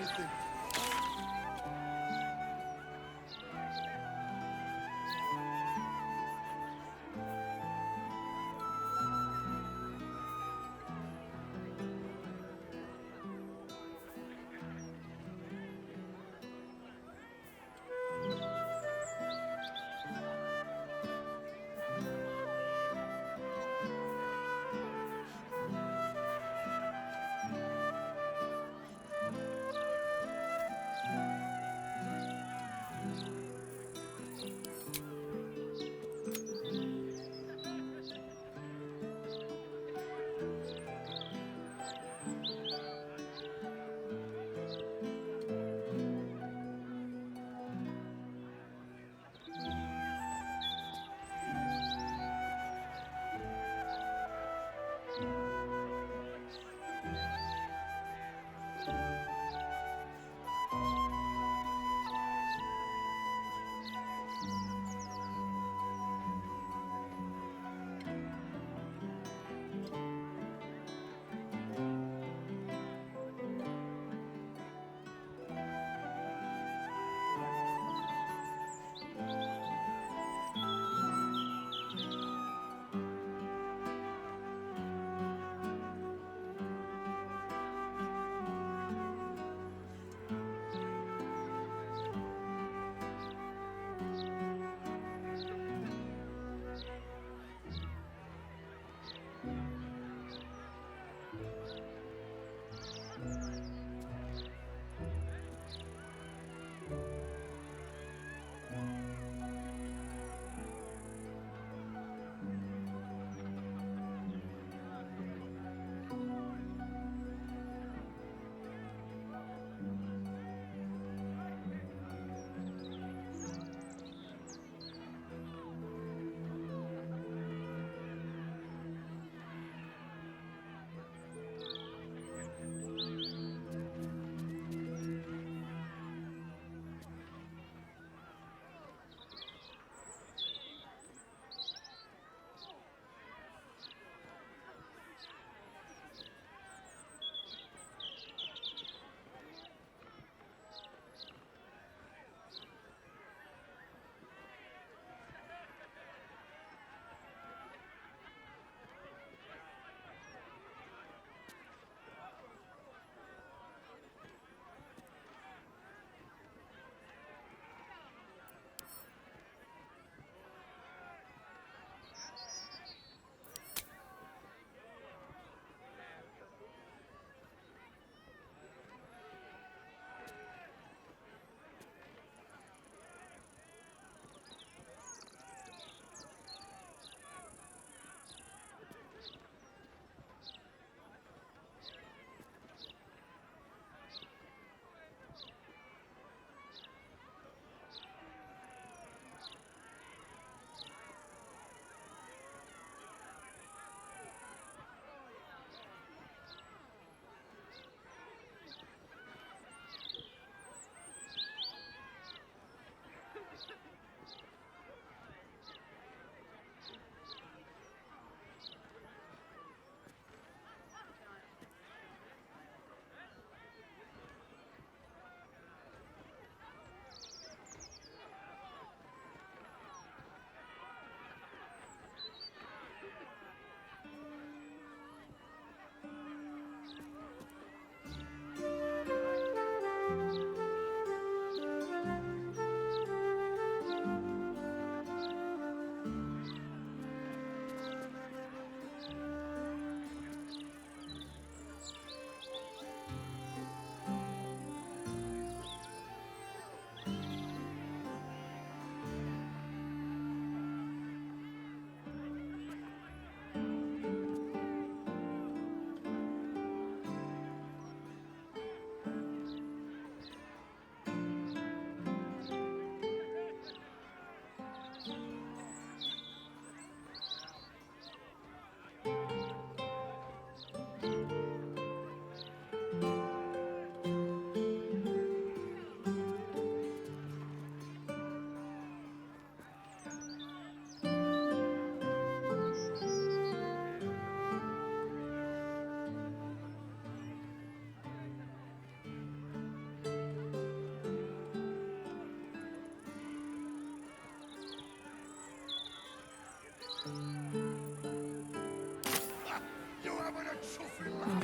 gitti.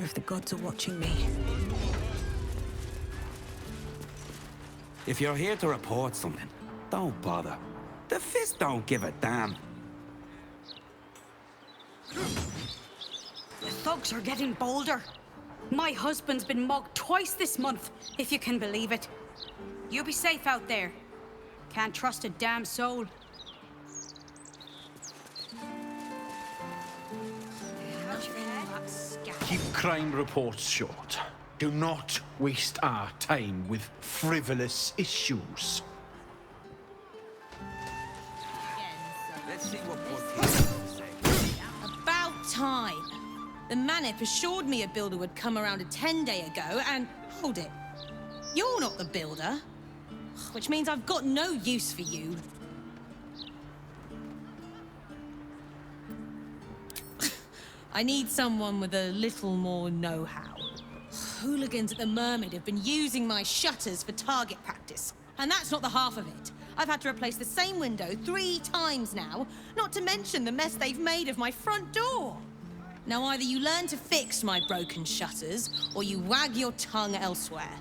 wonder if the gods are watching me. If you're here to report something, don't bother. The Fist don't give a damn. The thugs are getting bolder. My husband's been mugged twice this month, if you can believe it. You be safe out there. Can't trust a damn soul. Keep crime reports short. Do not waste our time with frivolous issues. Let's see what say. About time. The Manip assured me a builder would come around a 10-day ago, and hold it. You're not the builder. Which means I've got no use for you. I need someone with a little more know-how. Hooligans at the Mermaid have been using my shutters for target practice. And that's not the half of it. I've had to replace the same window 3 times now, not to mention the mess they've made of my front door. Now either you learn to fix my broken shutters, or you wag your tongue elsewhere.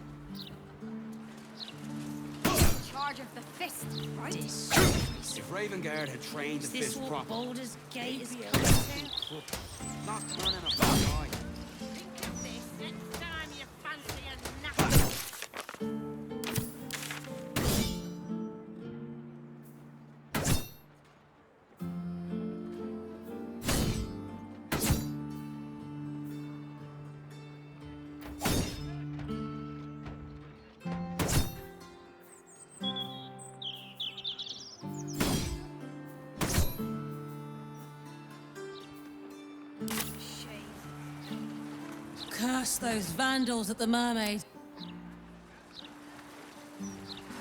Charge of the Fist, right? If Ravengard had trained the Fist Is this what properly, Baldur's Gate is they'd coming to? not turning a blind eye. Think of this next time you fancy a nap. Curse those vandals at the Mermaid.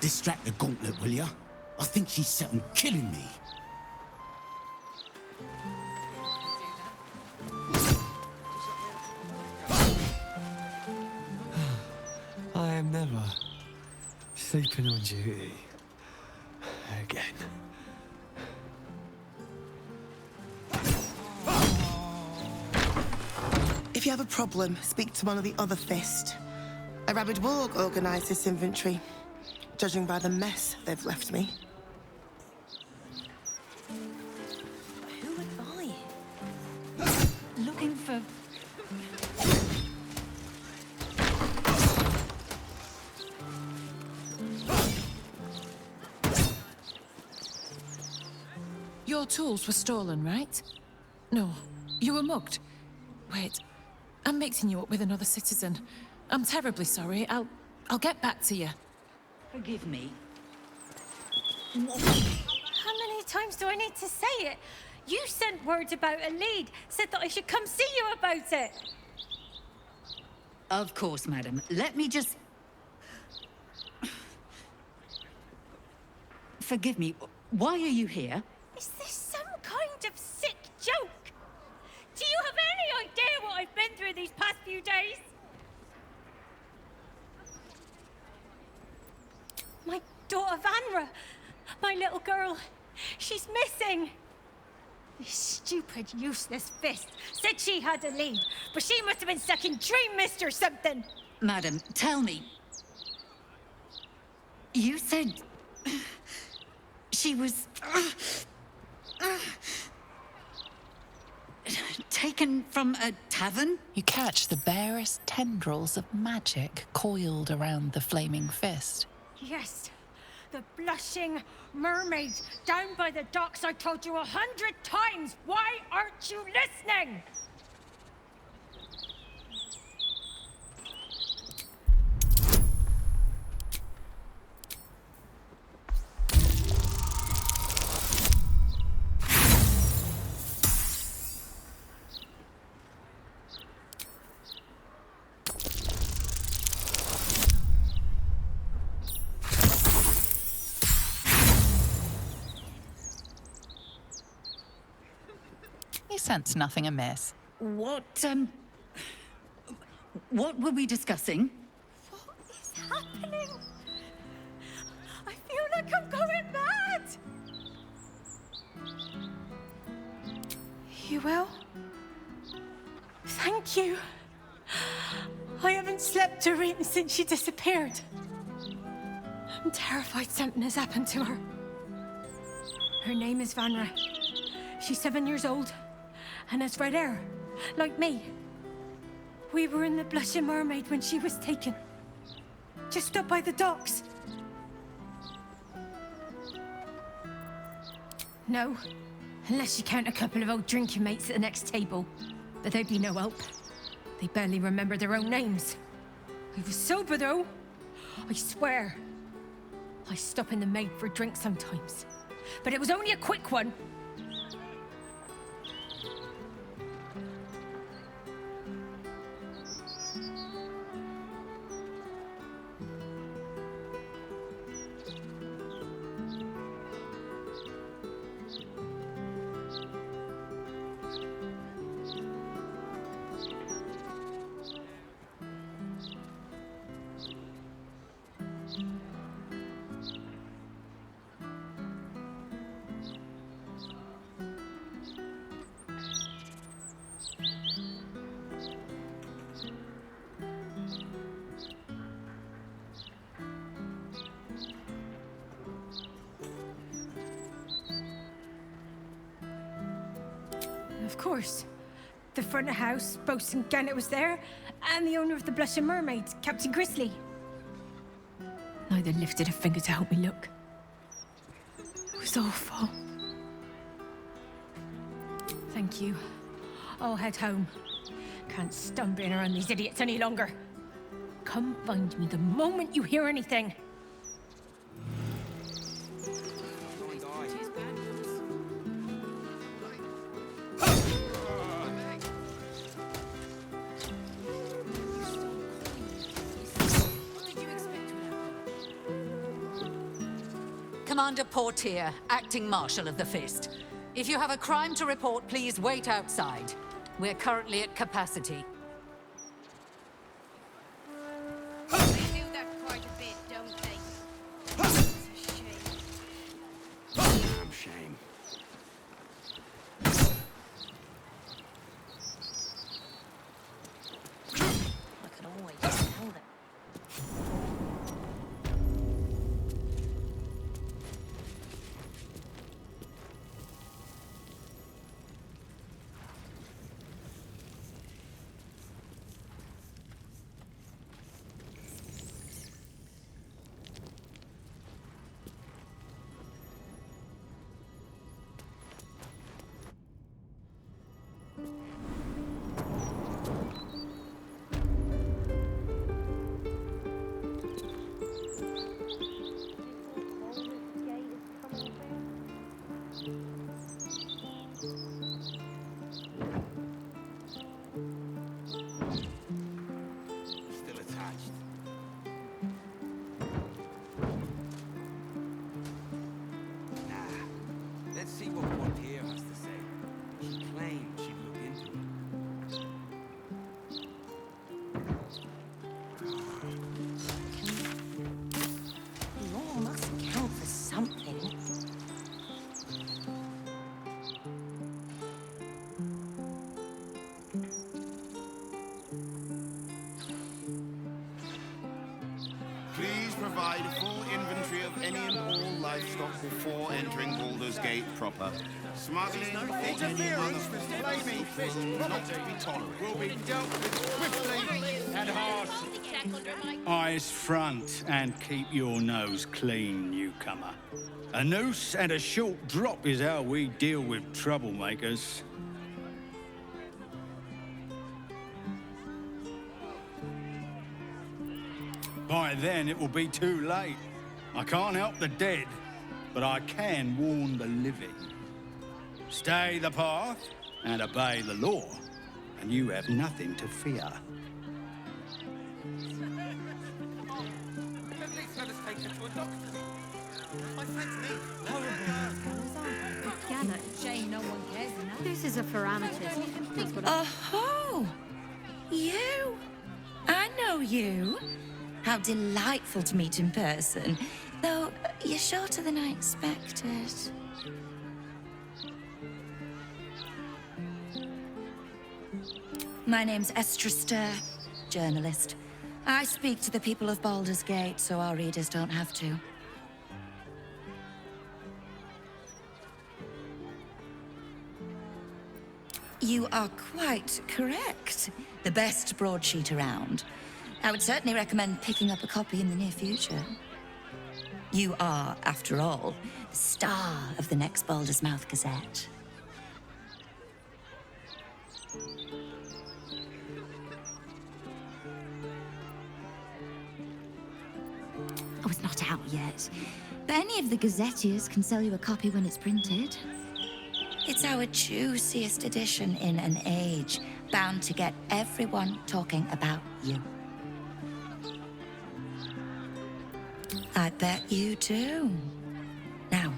Distract the gauntlet, will ya? I think she's set on killing me. I am never sleeping on duty again. If you have a problem, speak to one of the other Fist. A rabid warg organised this inventory, judging by the mess they've left me. Who would buy it? Looking for... Your tools were stolen, right? No, you were mugged. Wait, I'm mixing you up with another citizen. I'm terribly sorry. I'll get back to you. Forgive me. How many times do I need to say it? You sent word about a lead, said that I should come see you about it. Of course, madam. Let me just... Forgive me. Why are you here? Is this some kind of sick joke? Do you have any idea what I've been through these past few days? My daughter Vanra, my little girl, she's missing. This stupid, useless Fist said she had a lead, but she must have been stuck in Dream Mist or something. Madam, tell me. You said... she was... taken from a tavern? You catch the barest tendrils of magic coiled around the flaming fist. Yes, the blushing mermaid down by the docks I told you 100 times. Why aren't you listening? You sense nothing amiss. What were we discussing? What is happening? I feel like I'm going mad. You will? Thank you. I haven't slept or eaten since she disappeared. I'm terrified something has happened to her. Her name is Vanra. She's 7 years old and has red hair, like me. We were in the Blushing Mermaid when she was taken. Just up by the docks. No, unless you count a couple of old drinking mates at the next table. But they'd be no help. They barely remember their own names. I was sober, though. I swear. I stop in the maid for a drink sometimes. But it was only a quick one. Of course. The front of house, Bosun Gannet was there, and the owner of the Blushing Mermaid, Captain Grizzly. Neither lifted a finger to help me look. It was awful. Thank you. I'll head home. Can't stand being around these idiots any longer. Come find me the moment you hear anything. Commander Portier, acting Marshal of the Fist. If you have a crime to report, please wait outside. We're currently at capacity. They do that quite a bit, don't they? It's a shame. Damn shame. I can always tell them. Still attached. Nah. Let's see what Portier has to say. She claimed she'd look into it. Law must count for something. Please provide a full inventory of any and all livestock before entering Baldur's Gate proper. Smuggling or any other flaming fish not to be tolerated. Will be dealt with swiftly and harshly. Eyes front and keep your nose clean, newcomer. A noose and a short drop is how we deal with troublemakers. By then, it will be too late. I can't help the dead, but I can warn the living. Stay the path and obey the law, and you have nothing to fear. At least let us take her to a doctor. My friend's Shame no one cares enough. This is a parameter. That's what Oh, you! I know you. How delightful to meet in person. Though, you're shorter than I expected. My name's Estrester. journalist. I speak to the people of Baldur's Gate, so our readers don't have to. You are quite correct. The best broadsheet around. I would certainly recommend picking up a copy in the near future. You are, after all, the star of the next Baldur's Mouth Gazette. Oh, it's not out yet. But any of the gazetteers can sell you a copy when it's printed. It's our juiciest edition in an age bound to get everyone talking about you. I bet you do. Now.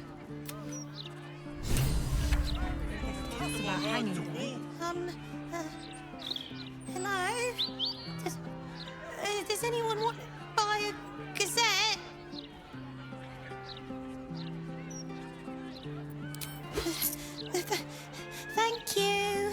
Hello? Does anyone want to buy a gazette? Thank you.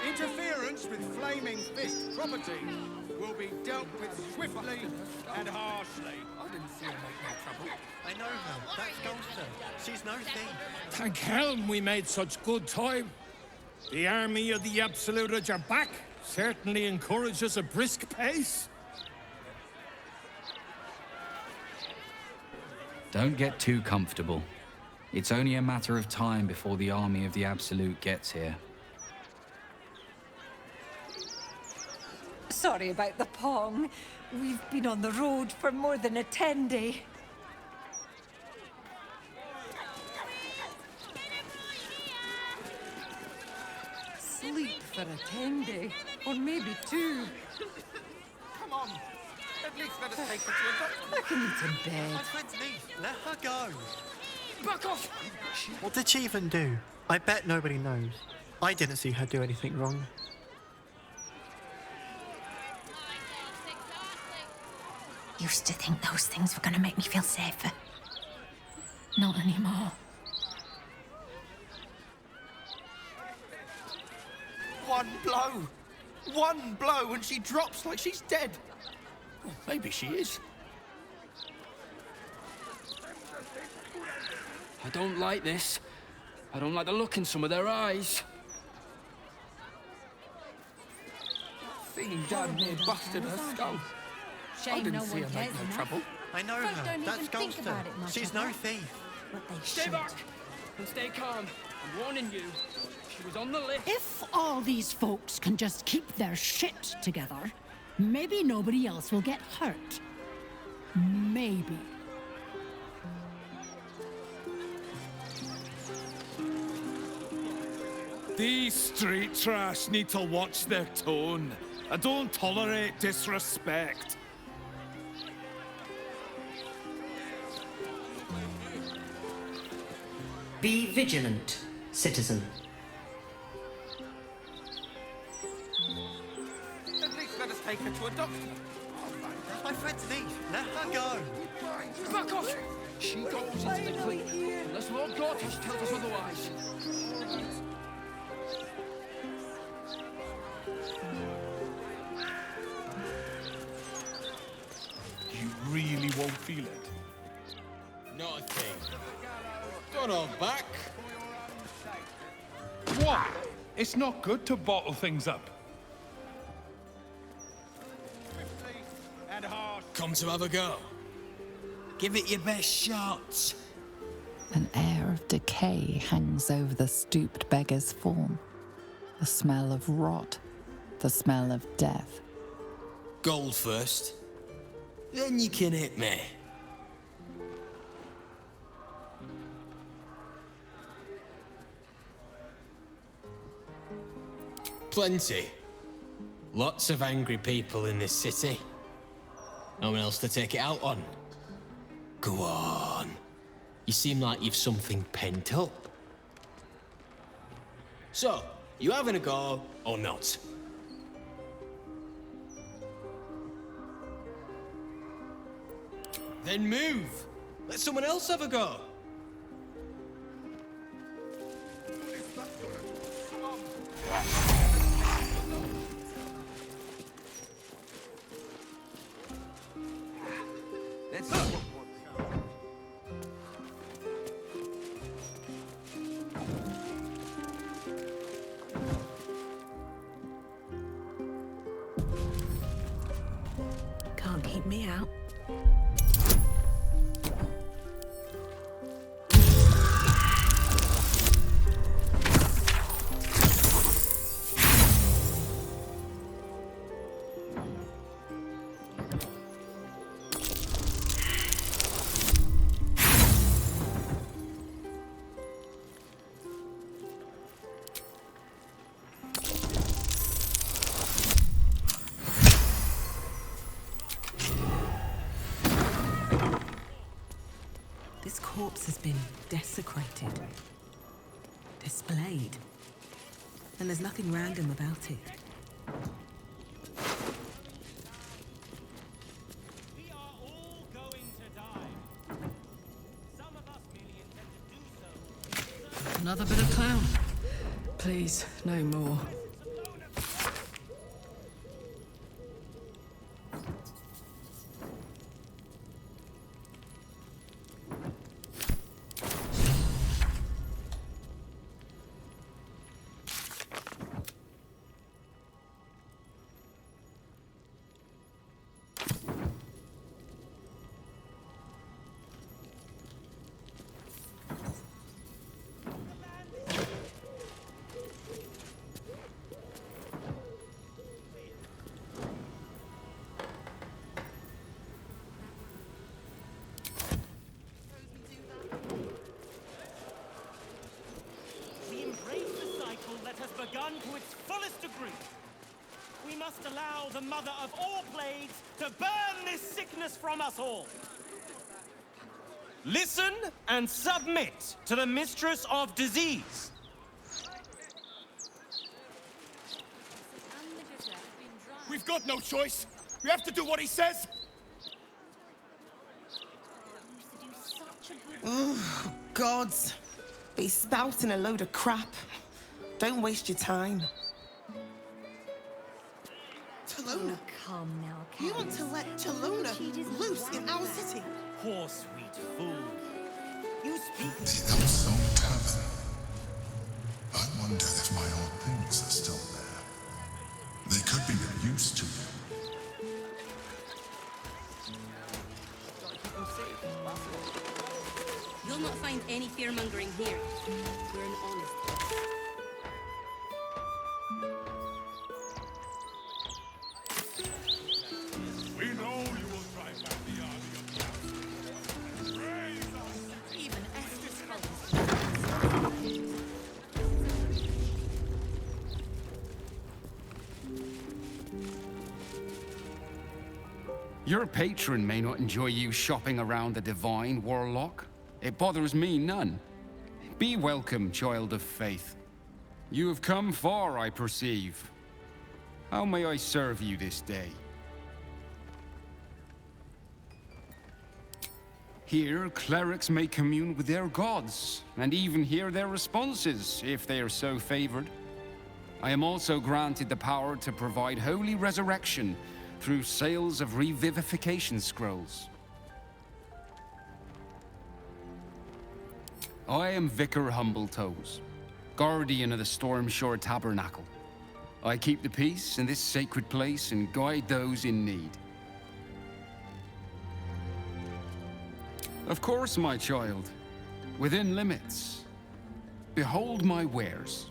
Interference with Flaming Fist property will be dealt with swiftly and harshly. I didn't see her make no trouble. I know her. That's Baldur. She's no thief. Thank helm we made such good time. The army of the Absolute at your back certainly encourages a brisk pace. Don't get too comfortable. It's only a matter of time before the army of the Absolute gets here. Sorry about the pong. We've been on the road for more than a 10-day. Sleep for a 10-day, or maybe 2. Come on. At least let us take her to a doctor. I can eat in bed. My friend's niece. Let her go. Back off! What did she even do? I bet nobody knows. I didn't see her do anything wrong. Used to think those things were gonna make me feel safer. Not anymore. One blow! One blow and she drops like she's dead! Well, maybe she is. I don't like this. I don't like the look in some of their eyes. Thing damn near busted her skull. I didn't see her make no trouble. I know her. That's Baldur. She's no thief. Stay back and stay calm. I'm warning you. She was on the list. If all these folks can just keep their shit together, maybe nobody else will get hurt. Maybe. These street trash need to watch their tone. I don't tolerate disrespect. Be vigilant, citizen. At least let us take her to a doctor. That's my friend's niece. Let her go. Back off! She goes into the clean, unless Lord Gortish tells us otherwise. You really won't feel it. Not a thing. Got our back. What? It's not good to bottle things up. Come to have a go. Give it your best shot. An air of decay hangs over the stooped beggar's form. The smell of rot, the smell of death. Gold first. Then you can hit me. Plenty. Lots of angry people in this city. No one else to take it out on. Go on. You seem like you've something pent up. So, you having a go or not? Then move. Let someone else have a go. Let's see what Can't keep me out. This corpse has been desecrated, displayed, and there's nothing random about it. Another bit of clown. Please, no more. We embrace the cycle that has begun to its fullest degree. We must allow the mother of all plagues to burn this sickness from us all. Listen and submit to the mistress of disease. We've got no choice. We have to do what he says. Oh, gods. He's spouting a load of crap. Don't waste your time. Talona, Come now, you want to let Talona loose in our city? Poor sweet fool. You speak. The Elmstone Tavern. I wonder if my old things are still there. They could be of use to you. You'll not find any fear-mongering here. We're an honest place. We know you will drive back the army of the Outlaws. Praise us! Even Esther's colors. Your patron may not enjoy you shopping around the divine, Warlock. It bothers me none. Be welcome, child of faith. You have come far, I perceive. How may I serve you this day? Here, clerics may commune with their gods, and even hear their responses, if they are so favored. I am also granted the power to provide holy resurrection through sales of revivification scrolls. I am Vicar Humbletoes, guardian of the Stormshore Tabernacle. I keep the peace in this sacred place and guide those in need. Of course, my child, within limits. Behold my wares.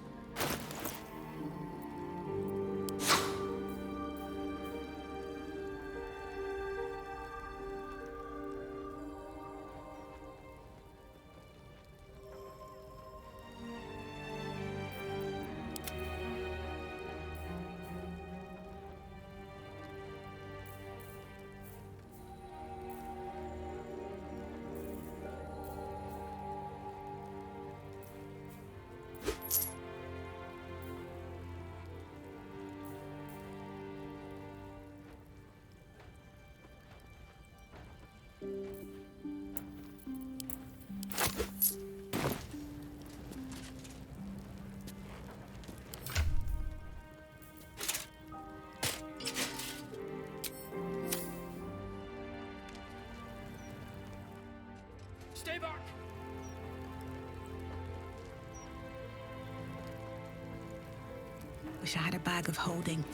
Wish I had a bag of holding.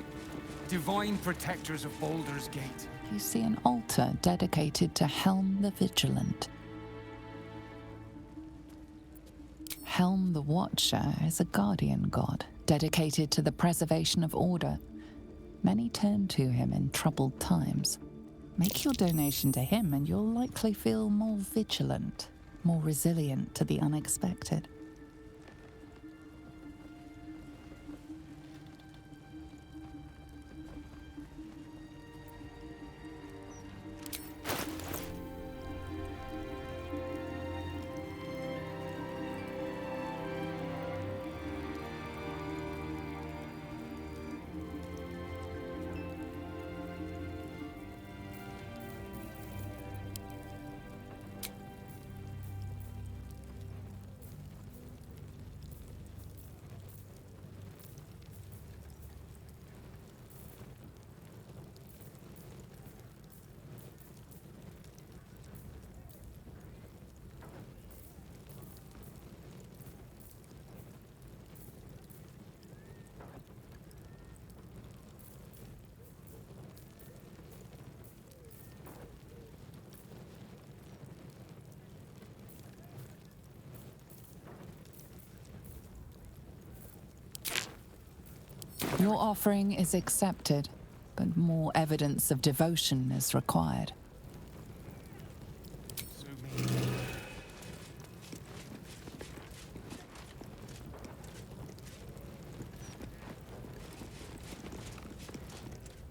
Divine protectors of Baldur's Gate. You see an altar dedicated to Helm the Vigilant. Helm the Watcher is a guardian god, dedicated to the preservation of order. Many turn to him in troubled times. Make your donation to him and you'll likely feel more vigilant, more resilient to the unexpected. Your offering is accepted, but more evidence of devotion is required.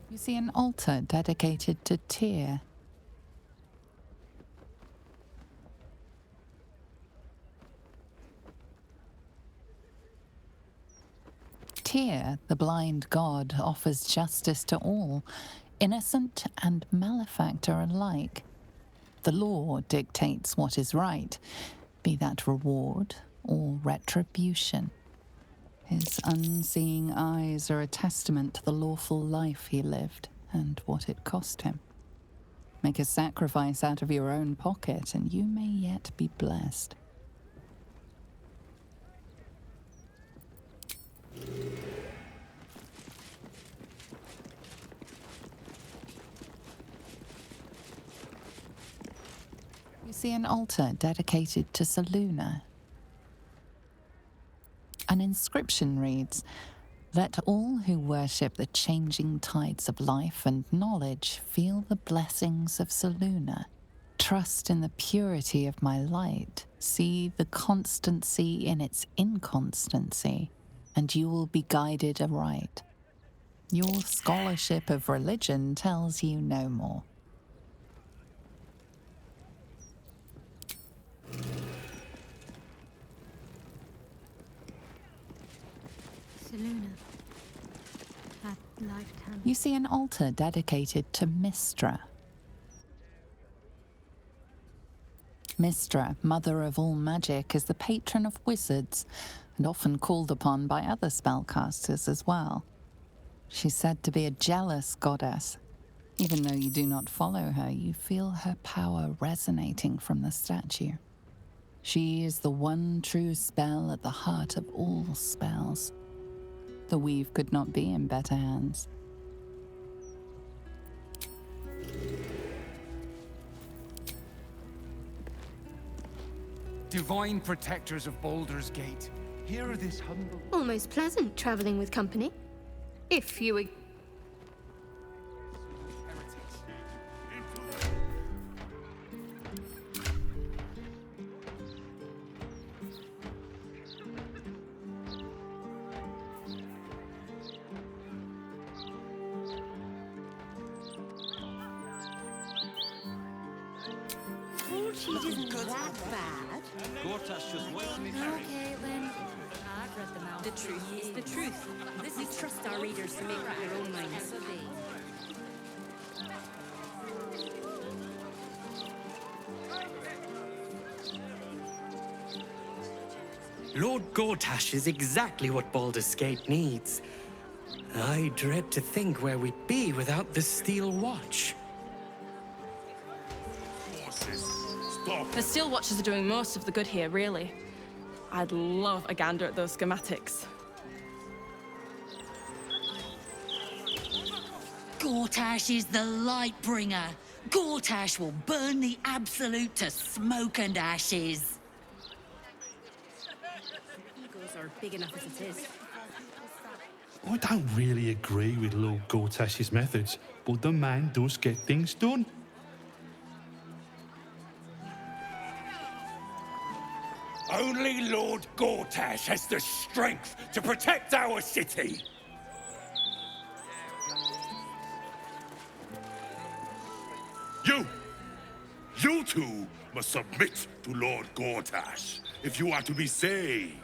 You see an altar dedicated to Tyr. Tyr, the blind god, offers justice to all, innocent and malefactor alike. The law dictates what is right, be that reward or retribution. His unseeing eyes are a testament to the lawful life he lived and what it cost him. Make a sacrifice out of your own pocket and you may yet be blessed. You see an altar dedicated to Selûne. An inscription reads, "Let all who worship the changing tides of life and knowledge feel the blessings of Selûne. Trust in the purity of my light. See the constancy in its inconstancy, and you will be guided aright. Your scholarship of religion tells you no more." Selûne. That lifetime. You see an altar dedicated to Mystra. Mystra, mother of all magic, is the patron of wizards and often called upon by other spellcasters as well. She's said to be a jealous goddess. Even though you do not follow her, you feel her power resonating from the statue. She is the one true spell at the heart of all spells. The weave could not be in better hands. Divine protectors of Baldur's Gate. Hear this humble... Almost pleasant traveling with company. If you... The truth is the truth. We trust our readers to make up their own minds. Lord Gortash is exactly what Baldur's Gate needs. I dread to think where we'd be without the Steel Watch. The Steel Watchers are doing most of the good here, really. I'd love a gander at those schematics. Gortash is the light bringer. Gortash will burn the Absolute to smoke and ashes. Egos are big enough as it is. I don't really agree with Lord Gortash's methods, but the man does get things done. Only Lord Gortash has the strength to protect our city. You two must submit to Lord Gortash if you are to be saved.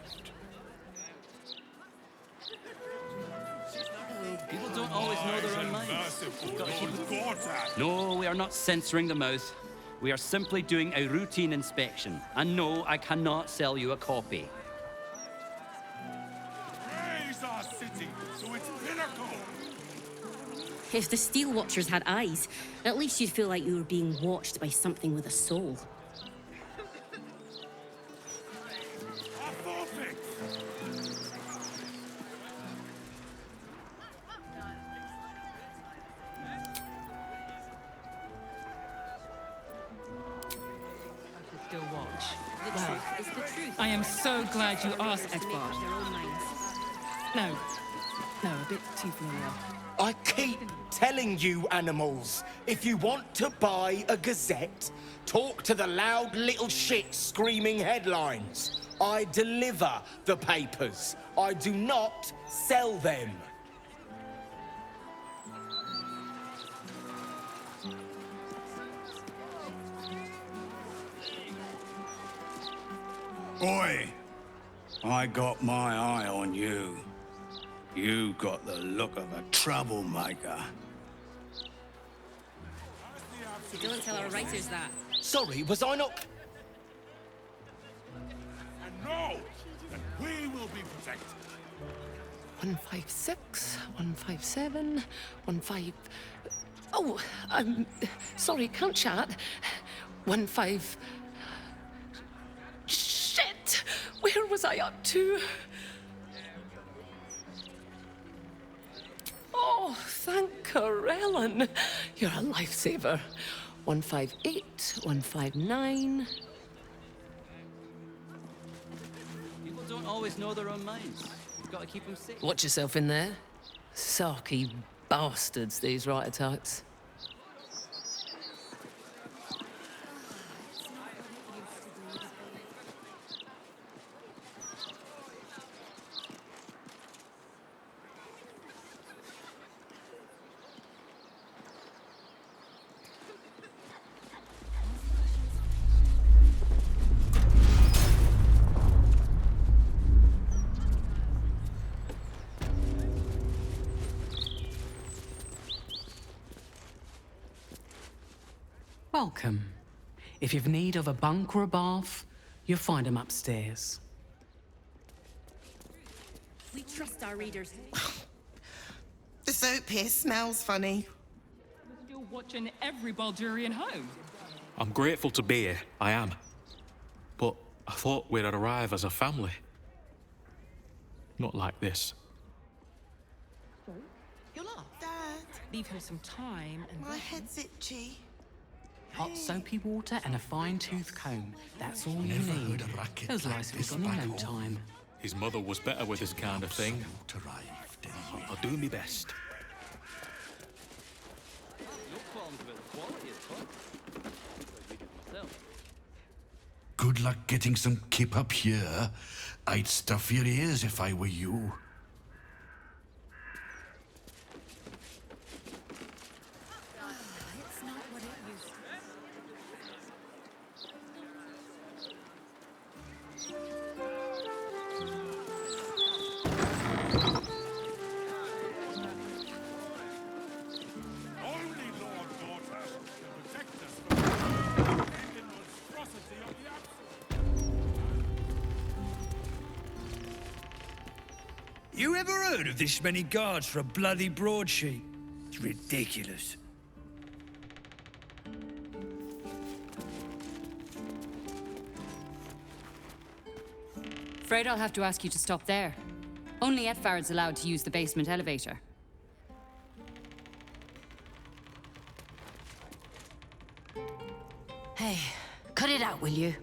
People don't always know their own minds. You've got to keep it. No, we are not censoring the mouth. We are simply doing a routine inspection. And no, I cannot sell you a copy. Raise our city to its pinnacle. If the Steel Watchers had eyes, at least you'd feel like you were being watched by something with a soul. Still watch. Well, I am so glad you asked, Edvard. No, a bit too familiar. I keep telling you animals, if you want to buy a gazette, talk to the loud little shit screaming headlines. I deliver the papers. I do not sell them. Oi! I got my eye on you. You got the look of a troublemaker. Don't tell our writers that. Sorry, was I not... And know that we will be protected. 156, 157, 15... Oh, sorry, can't chat. 15... Shit! Where was I up to? Oh, thank Corellin. You're a lifesaver. 158, 159. People don't always know their own minds. You've got to keep them safe. Watch yourself in there. Sarky bastards, these writer-types. Welcome. If you've need of a bunk or a bath, you'll find them upstairs. We trust our readers. The soap here smells funny. You're watching every Baldurian home. I'm grateful to be here, I am. But I thought we'd arrive as a family. Not like this. You're not. Dad. Leave her some time and... My head's itchy. Hot soapy water and a fine-tooth comb. That's all you need. Those lice will be gone in no time. His mother was better with this kind of thing. I'll do my best. Good luck getting some kip up here. I'd stuff your ears if I were you. You ever heard of this many guards for a bloody broadsheet? It's ridiculous. Afraid I'll have to ask you to stop there. Only Edvard's allowed to use the basement elevator. it out, will you?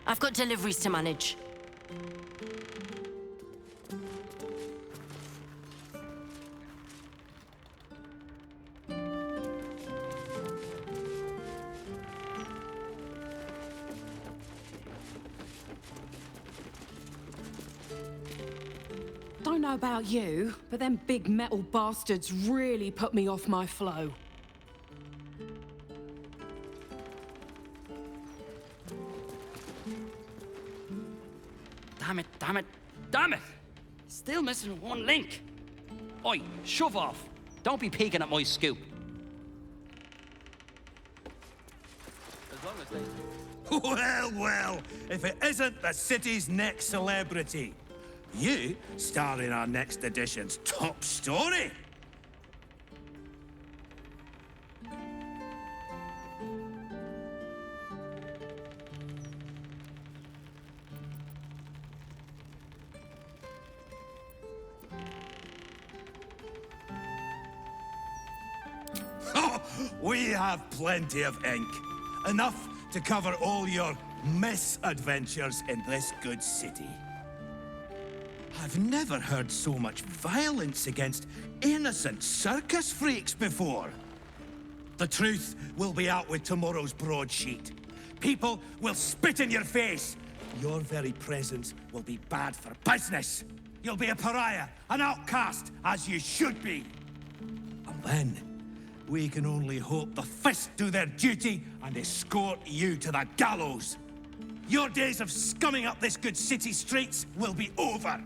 I've got deliveries to manage. Don't know about you, but them big metal bastards really put me off my flow. Damn it, damn it, damn it! Still missing one link. Oi, shove off. Don't be peeking at my scoop. As long as they... Well, well, if it isn't the city's next celebrity. You star in our next edition's top story. Oh, we have plenty of ink. Enough to cover all your misadventures in this good city. I've never heard so much violence against innocent circus freaks before. The truth will be out with tomorrow's broadsheet. People will spit in your face. Your very presence will be bad for business. You'll be a pariah, an outcast, as you should be. And then, we can only hope the Fist do their duty and escort you to the gallows. Your days of scumming up this good city streets will be over.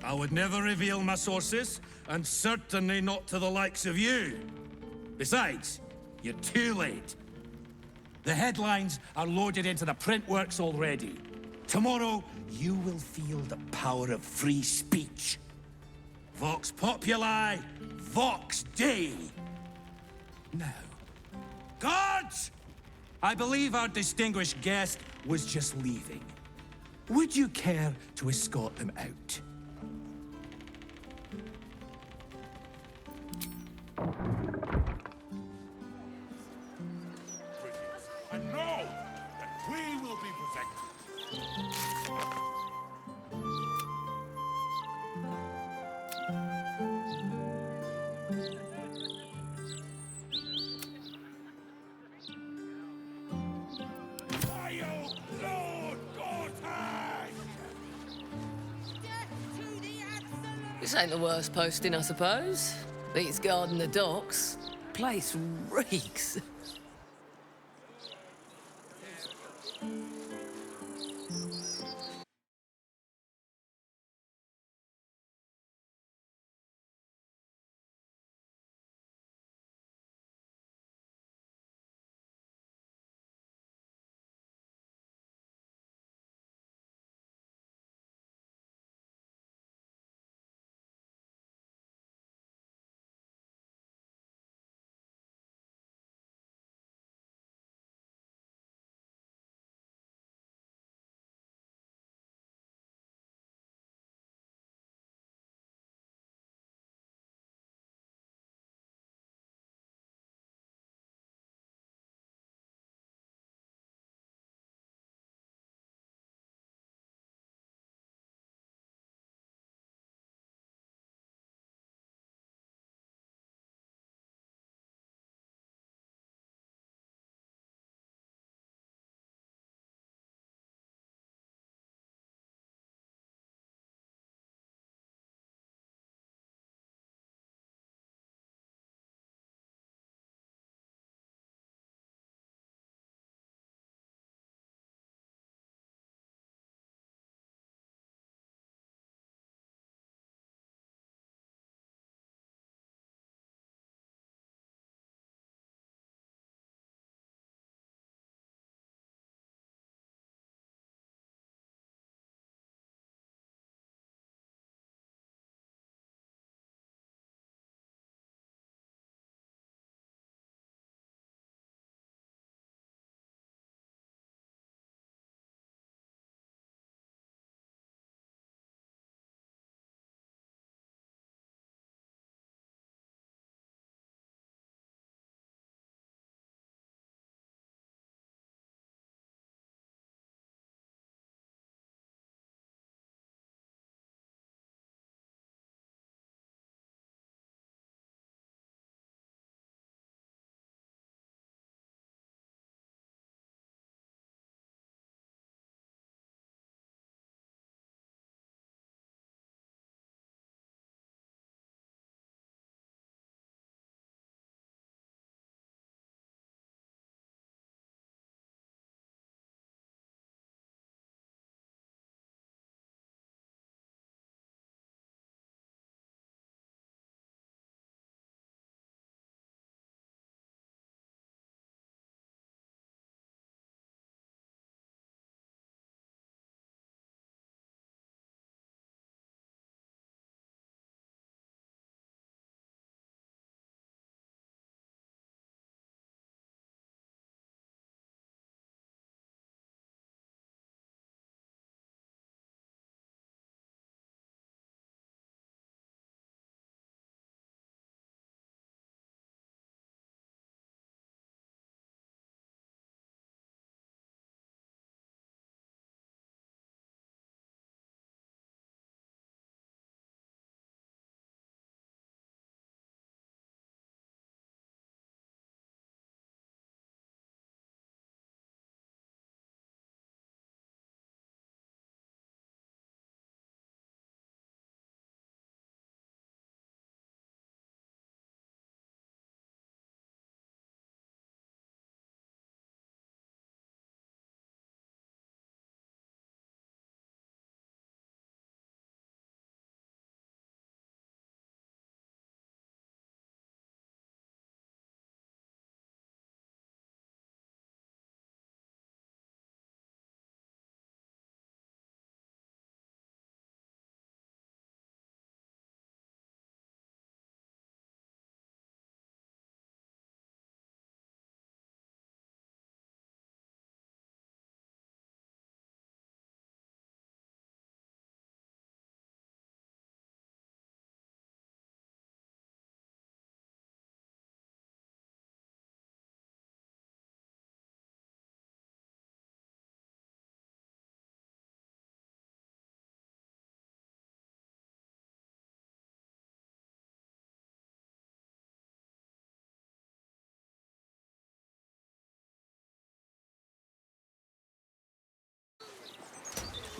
I would never reveal my sources, and certainly not to the likes of you. Besides, you're too late. The headlines are loaded into the printworks already. Tomorrow, you will feel the power of free speech. Vox Populi, Vox Dei. Now, guards! I believe our distinguished guest was just leaving. Would you care to escort them out? And know that we will be protected. This ain't the worst posting, I suppose. Beats guarding the docks. Place reeks.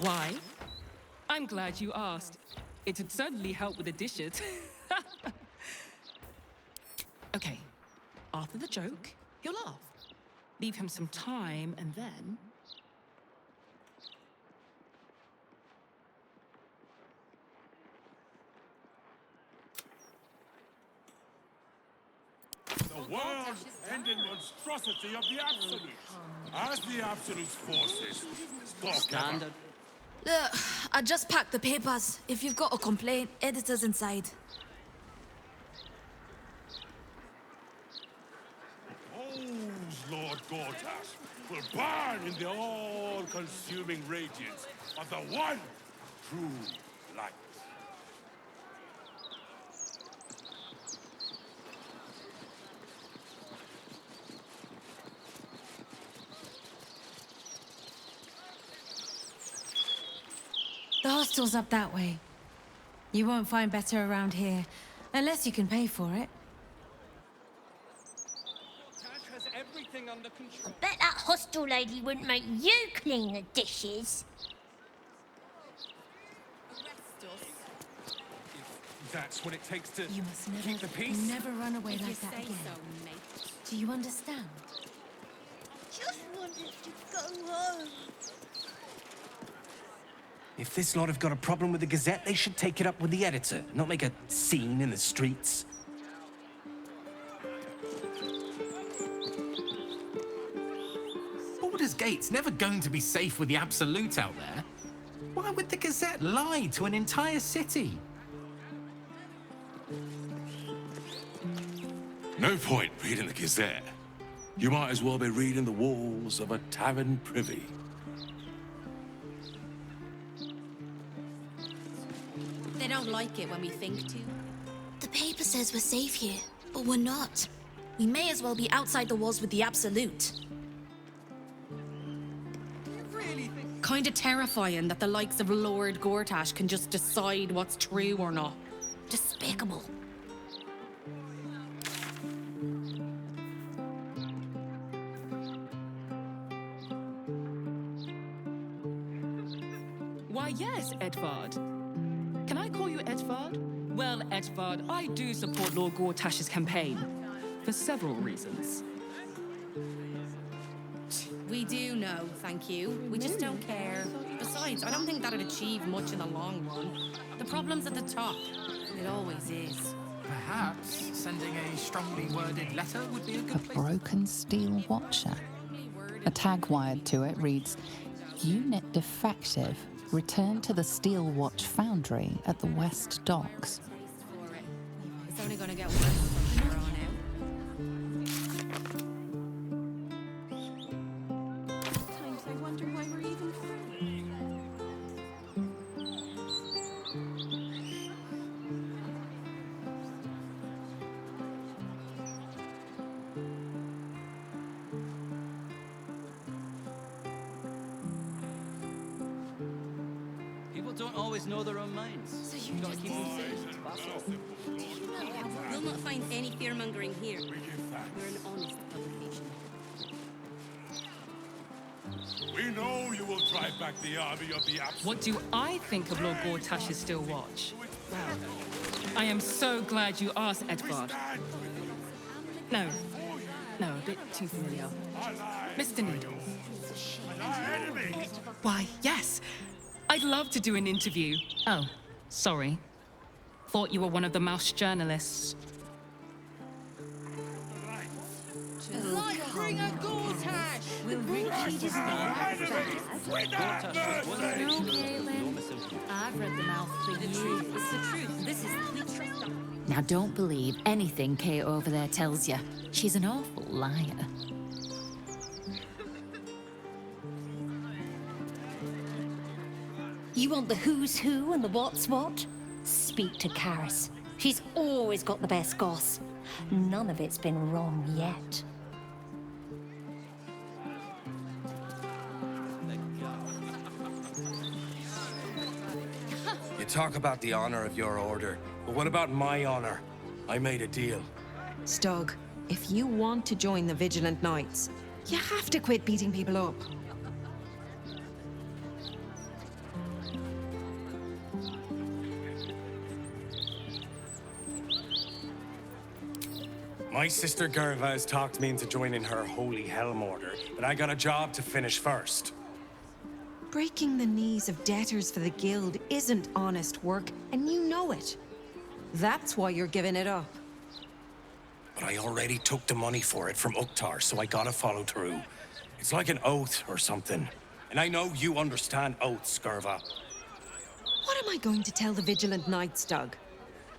Why? I'm glad you asked. It'd certainly help with the dishes. Okay, after the joke, he'll laugh. Leave him some time, and then... The world ending monstrosity of the Absolute. As the Absolute's forces stalk ever. Look, I just packed the papers. If you've got a complaint, editor's inside. Lord Gortash will burn in the all-consuming radiance of the one true light. The hostel's up that way. You won't find better around here, unless you can pay for it. I bet that hostel lady wouldn't make you clean the dishes. That's what it takes to You must keep the peace. never run away like that again. Do you understand? Just wanted to go home. If this lot have got a problem with the Gazette, they should take it up with the editor, not make a scene in the streets. Baldur's Gate's never going to be safe with the Absolute out there. Why would the Gazette lie to an entire city? No point reading the Gazette. You might as well be reading the walls of a tavern privy. They don't like it when we think to. The paper says we're safe here, but we're not. We may as well be outside the walls with the Absolute. Kinda terrifying that the likes of Lord Gortash can just decide what's true or not. Despicable. Why, yes, Edvard. Can I call you Edvard? Well, Edvard, I do support Lord Gortash's campaign. For several reasons. We do know, thank you. We just don't care. Besides, I don't think that'd achieve much in the long run. The problem's at the top. It always is. Perhaps sending a strongly worded letter would be a A good place. broken steel watcher. A tag wired to it reads, Unit defective. Return to the Steel Watch Foundry at the West Docks. It's only gonna get worse from here on out. Sometimes I wonder why we're even friends. People don't always know their own minds. So you You've got to just keep them safe. That's all. We'll not find any fear-mongering here. We're an honest publication. We know you will drive back the army of the Absolute. What do I think of Lord Gortash's Still Watch? Well, I am so glad you asked, Edvard. No, a bit too familiar. Mr. Needles. Why, yes. I'd love to do an interview. Oh, sorry. Thought you were one of the mouse journalists. Lightbringer Gortash! Will Richie just I've read the mouth for the truth. It's the truth. This is complete truth. Now don't believe anything Kate over there tells you. She's an awful liar. You want the who's who and the what's what? Speak to Karis. She's always got the best goss. None of it's been wrong yet. You talk about the honor of your order, but what about my honor? I made a deal. Stug, if you want to join the Vigilant Knights, you have to quit beating people up. My sister Gerva has talked me into joining her Holy Helm Order, but I got a job to finish first. Breaking the knees of debtors for the guild isn't honest work, and you know it. That's why you're giving it up. But I already took the money for it from Uktar, so I gotta follow through. It's like an oath or something. And I know you understand oaths, Gerva. What am I going to tell the Vigilant Knights, Doug?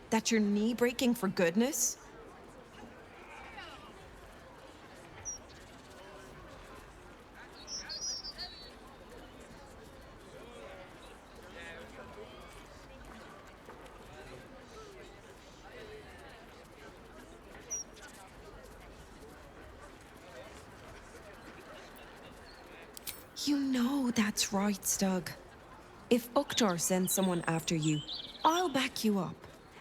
That you're knee-breaking for goodness? You know that's right, Stug. If Uktar sends someone after you, I'll back you up.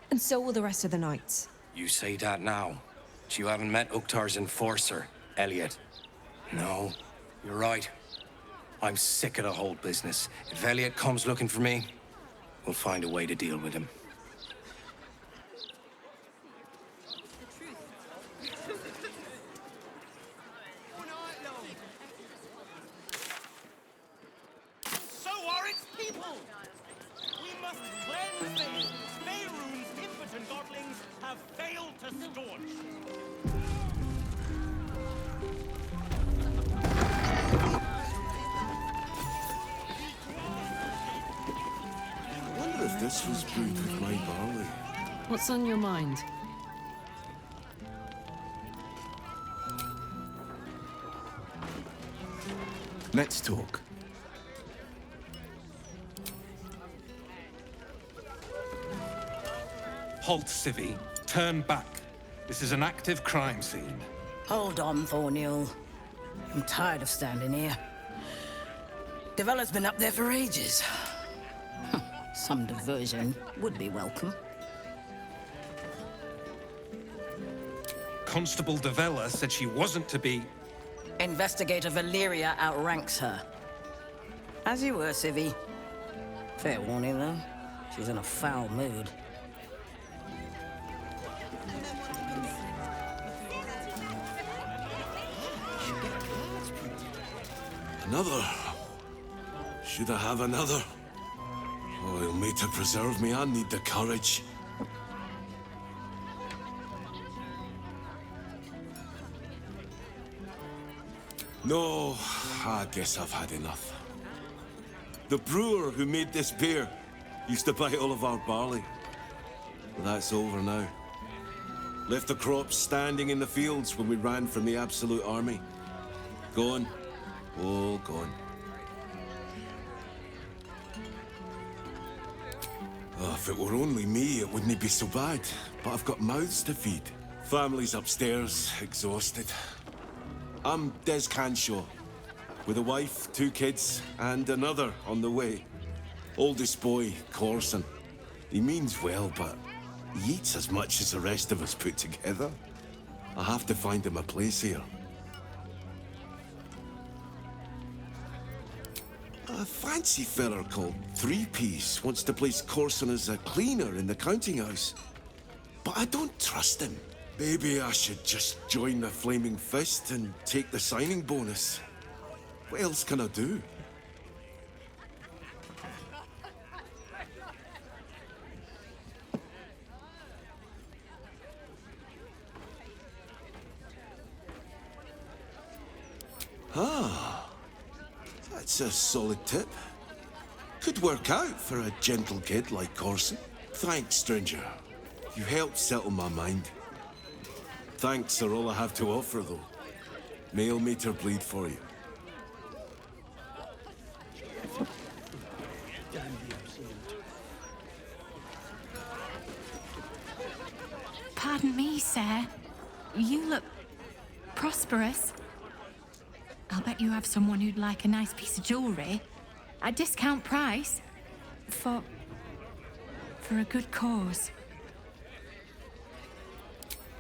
And so will the rest of the knights. You say that now, but you haven't met Uktar's enforcer, Elliot. No, you're right. I'm sick of the whole business. If Elliot comes looking for me, we'll find a way to deal with him. So are its people! We must cleanse them. Faerun's impotent godlings have failed to staunch. I wonder if this was brewed with my barley. What's on your mind? Let's talk. Halt, Civvy. Turn back. This is an active crime scene. Hold on, Thornhill. I'm tired of standing here. Devella's been up there for ages. Some diversion would be welcome. Constable Devella said she wasn't to be... Investigator Valeria outranks her. As you were, Civvy. Fair warning, though. She's in a foul mood. Another? Should I have another? Oil made to preserve me, I need the courage. No, I guess I've had enough. The brewer who made this beer used to buy all of our barley. But that's over now. Left the crops standing in the fields when we ran from the Absolute Army. Gone. All gone. Oh, if it were only me, it wouldn't be so bad. But I've got mouths to feed. Family's upstairs, exhausted. I'm Des Canshaw, with a wife, 2 kids, and another on the way. Oldest boy, Corson. He means well, but he eats as much as the rest of us put together. I have to find him a place here. A fancy feller called Three-Piece wants to place Corson as a cleaner in the counting house. But I don't trust him. Maybe I should just join the Flaming Fist and take the signing bonus. What else can I do? Ah, that's a solid tip. Could work out for a gentle kid like Corson. Thanks, stranger. You helped settle my mind. Thanks are all I have to offer, though. Mail meter bleed for you. Pardon me, sir. You look prosperous. I'll bet you have someone who'd like a nice piece of jewelry at discount price for a good cause.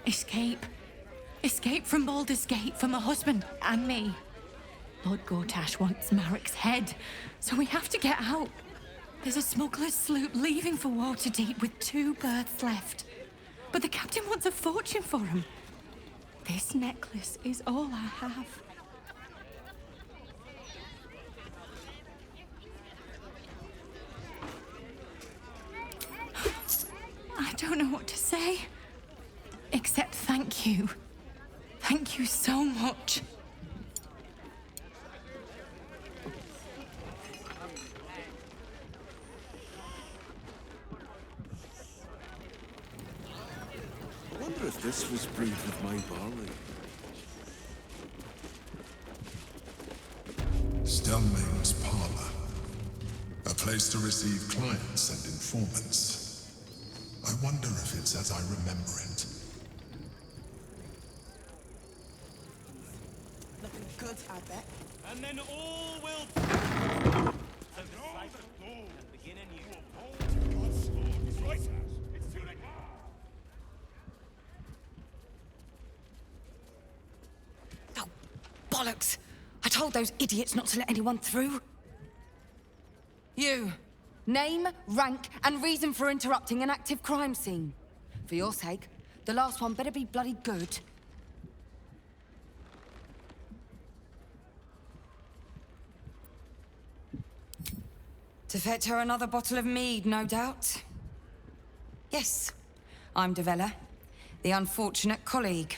Escape. Escape from Baldur's Gate for my husband and me. Lord Gortash wants Marek's head, so we have to get out. There's a smuggler's sloop leaving for Waterdeep with 2 berths left. But the captain wants a fortune for him. This necklace is all I have. I don't know what to say, except thank you. Thank you so much. I wonder if this was brewed with my barley. Stelmane's parlor. A place to receive clients and informants. I wonder if it's as I remember it. Looking good, I bet. And then all will... So decide and begin anew. It's too late. Oh, bollocks! I told those idiots not to let anyone through. You. Name, rank, and reason for interrupting an active crime scene. For your sake, the last one better be bloody good. To fetch her another bottle of mead, no doubt. Yes, I'm Devella, the unfortunate colleague.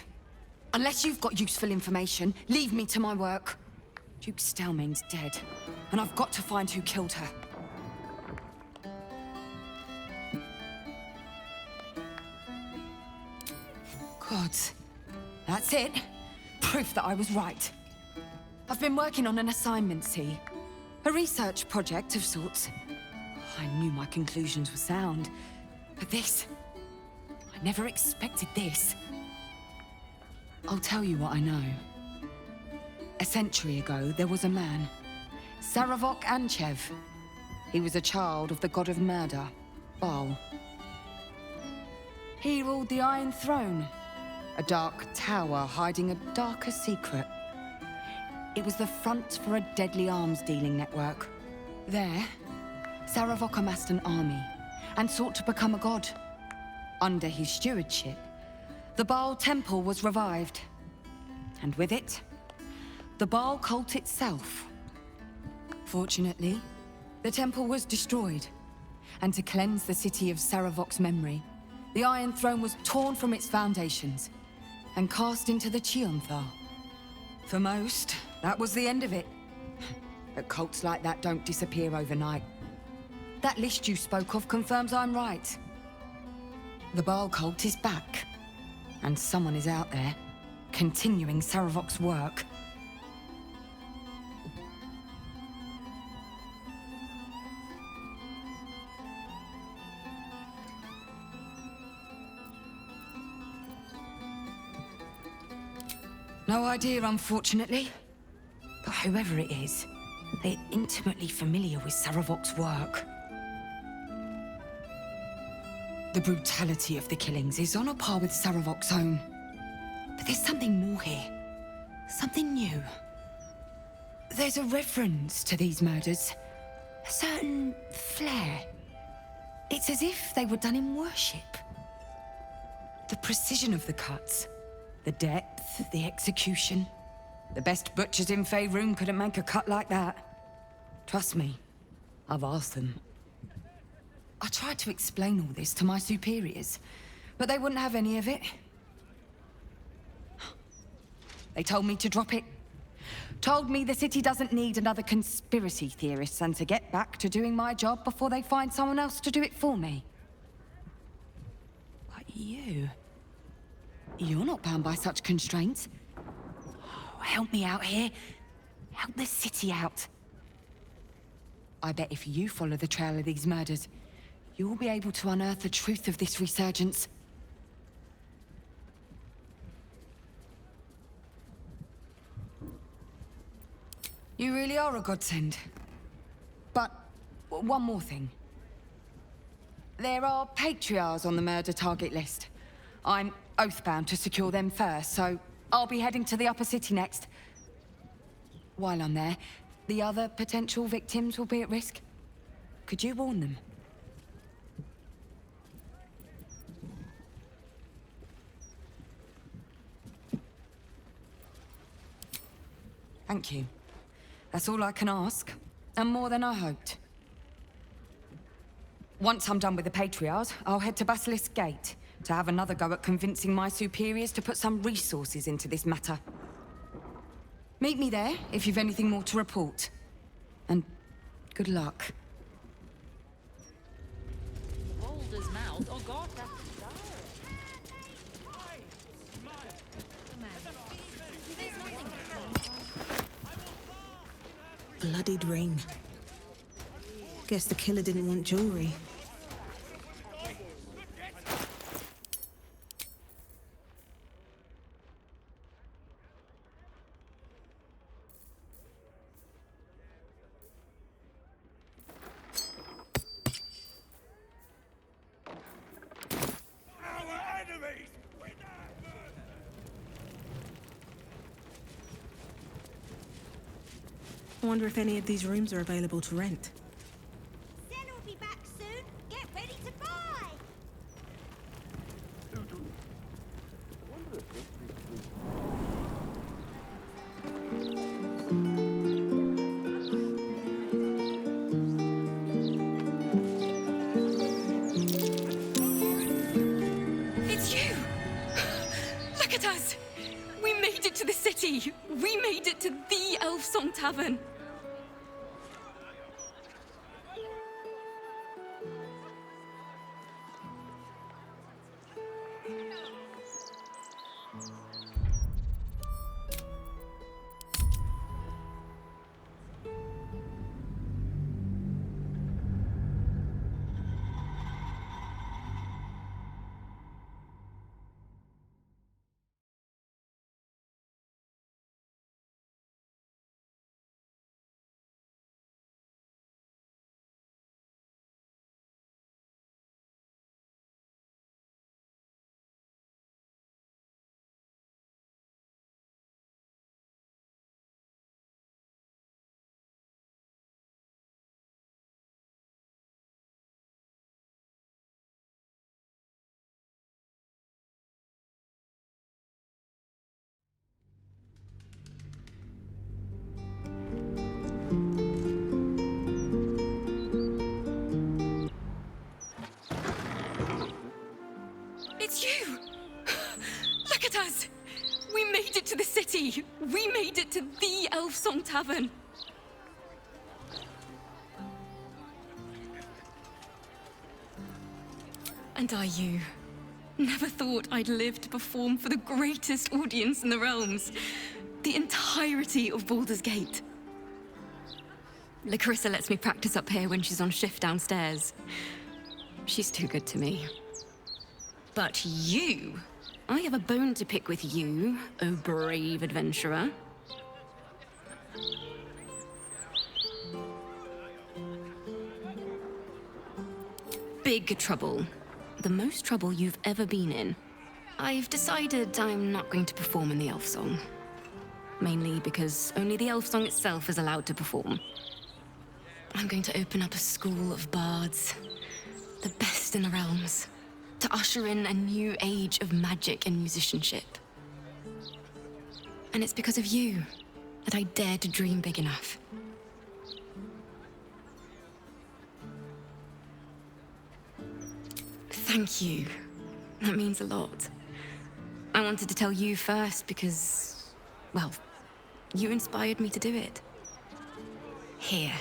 Unless you've got useful information, leave me to my work. Duke Stelmane's dead, and I've got to find who killed her. Gods. That's it. Proof that I was right. I've been working on an assignment, see? A research project of sorts. I knew my conclusions were sound, but this... I never expected this. I'll tell you what I know. A century ago, there was a man, Saravok Anchev. He was a child of the god of murder, Baal. He ruled the Iron Throne, a dark tower hiding a darker secret. It was the front for a deadly arms-dealing network. There, Saravok amassed an army and sought to become a god. Under his stewardship, the Baal Temple was revived. And with it, the Baal cult itself. Fortunately, the temple was destroyed. And to cleanse the city of Saravok's memory, the Iron Throne was torn from its foundations and cast into the Chionthar. For most, that was the end of it. But cults like that don't disappear overnight. That list you spoke of confirms I'm right. The Baal cult is back. And someone is out there, continuing Saravok's work. No idea, unfortunately. But whoever it is, they're intimately familiar with Saravok's work. The brutality of the killings is on a par with Saravok's own. But there's something more here. Something new. There's a reference to these murders. A certain flair. It's as if they were done in worship. The precision of the cuts. The depth, the execution. The best butchers in Faerun couldn't make a cut like that. Trust me, I've asked them. I tried to explain all this to my superiors, but they wouldn't have any of it. They told me to drop it. Told me the city doesn't need another conspiracy theorist and to get back to doing my job before they find someone else to do it for me. But you're not bound by such constraints. Oh, help me out here. Help the city out. I bet if you follow the trail of these murders, you'll be able to unearth the truth of this resurgence. You really are a godsend. But one more thing. There are patriarchs on the murder target list. I'm oathbound to secure them first, so I'll be heading to the upper city next. While I'm there, the other potential victims will be at risk. Could you warn them? Thank you. That's all I can ask, and more than I hoped. Once I'm done with the Patriarchs, I'll head to Basilisk Gate to have another go at convincing my superiors to put some resources into this matter. Meet me there if you've anything more to report. And good luck. Baldur's mouth? Oh god, that's Bloodied ring. Guess the killer didn't want jewelry. I wonder if any of these rooms are available to rent. Sen will be back soon. Get ready to buy. It's you! Look at us! We made it to the city! We made it to the Elf Song Tavern! It's you! Look at us! We made it to the city! We made it to the Elf Song Tavern! And are you? Never thought I'd live to perform for the greatest audience in the realms. The entirety of Baldur's Gate. Larissa lets me practice up here when she's on shift downstairs. She's too good to me. But you, I have a bone to pick with you, oh brave adventurer. Big trouble. The most trouble you've ever been in. I've decided I'm not going to perform in the Elf Song. Mainly because only the Elf Song itself is allowed to perform. I'm going to open up a school of bards. The best in the realms. To usher in a new age of magic and musicianship. And it's because of you that I dare to dream big enough. Thank you. That means a lot. I wanted to tell you first because, well, you inspired me to do it. Here.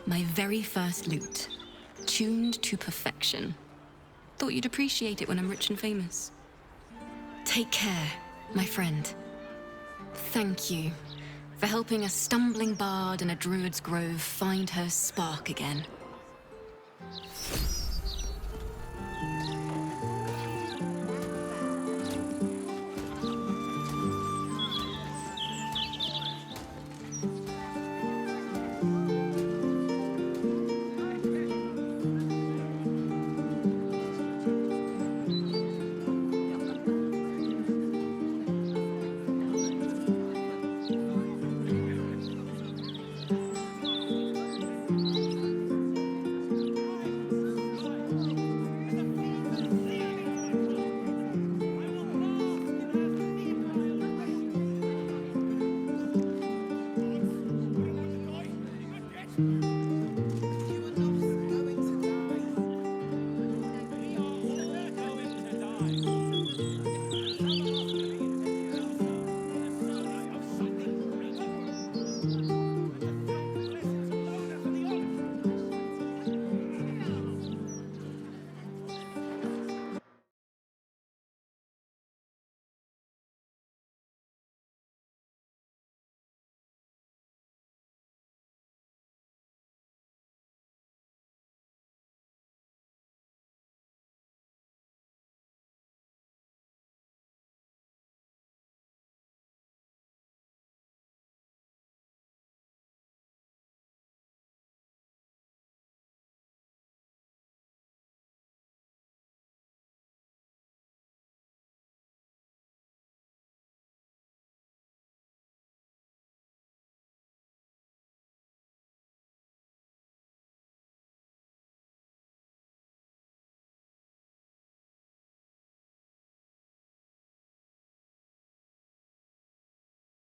My very first lute. Tuned to perfection. Thought you'd appreciate it when I'm rich and famous. Take care, my friend. Thank you for helping a stumbling bard in a druid's grove find her spark again.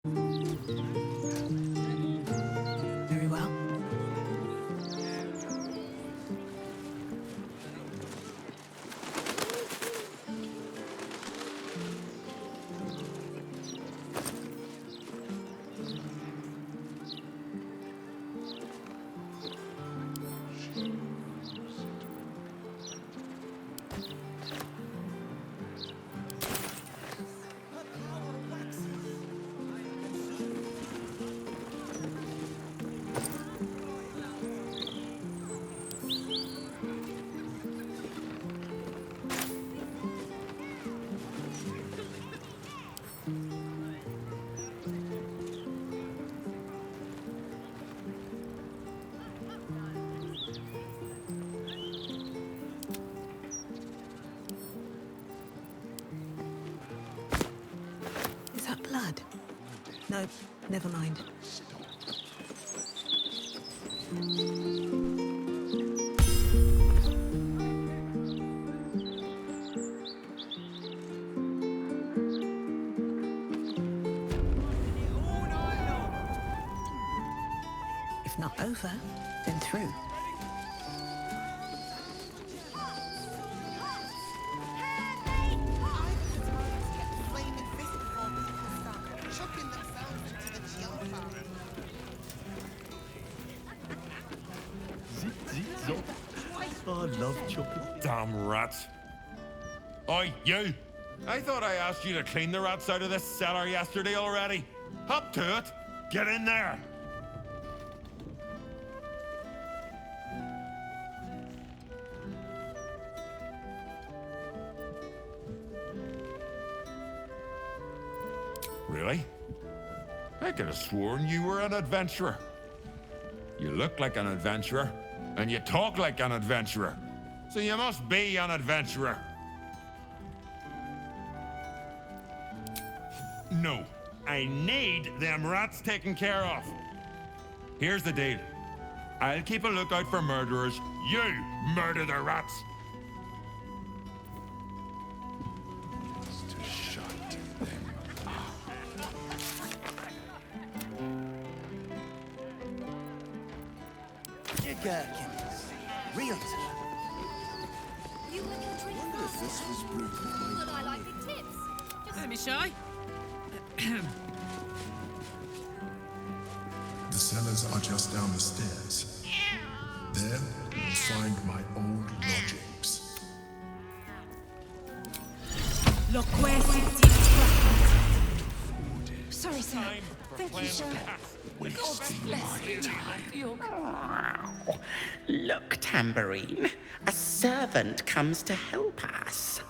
Very well. Is that blood? No, never mind. If not over, then through. I love chopping. Damn rats. Oi, you! I thought I asked you to clean the rats out of this cellar yesterday already. Up to it! Get in there! Really? I could have sworn you were an adventurer. You look like an adventurer, and you talk like an adventurer. So you must be an adventurer. No, I need them rats taken care of. Here's the deal. I'll keep a lookout for murderers. You murder the rats. To shut them You gherkins. Real time. You looking drink Wonder if this was brewed with my But I like the tips. Let me shy. The cellars are just down the stairs. There, you'll find my old lodgings. Look where Sorry, sir. Thank you, sir. Wasting my time. Look, Tambourine. A servant comes to help us.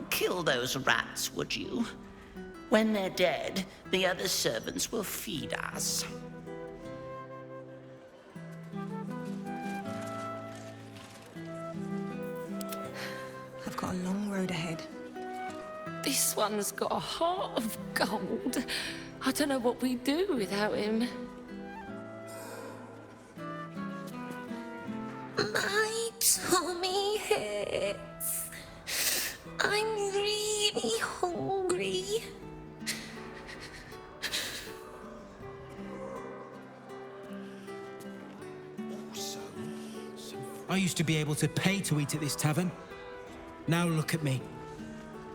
Kill those rats, would you? When they're dead, the other servants will feed us. I've got a long road ahead. This one's got a heart of gold. I don't know what we'd do without him. My tummy hurts. I'm really hungry. I used to be able to pay to eat at this tavern. Now look at me,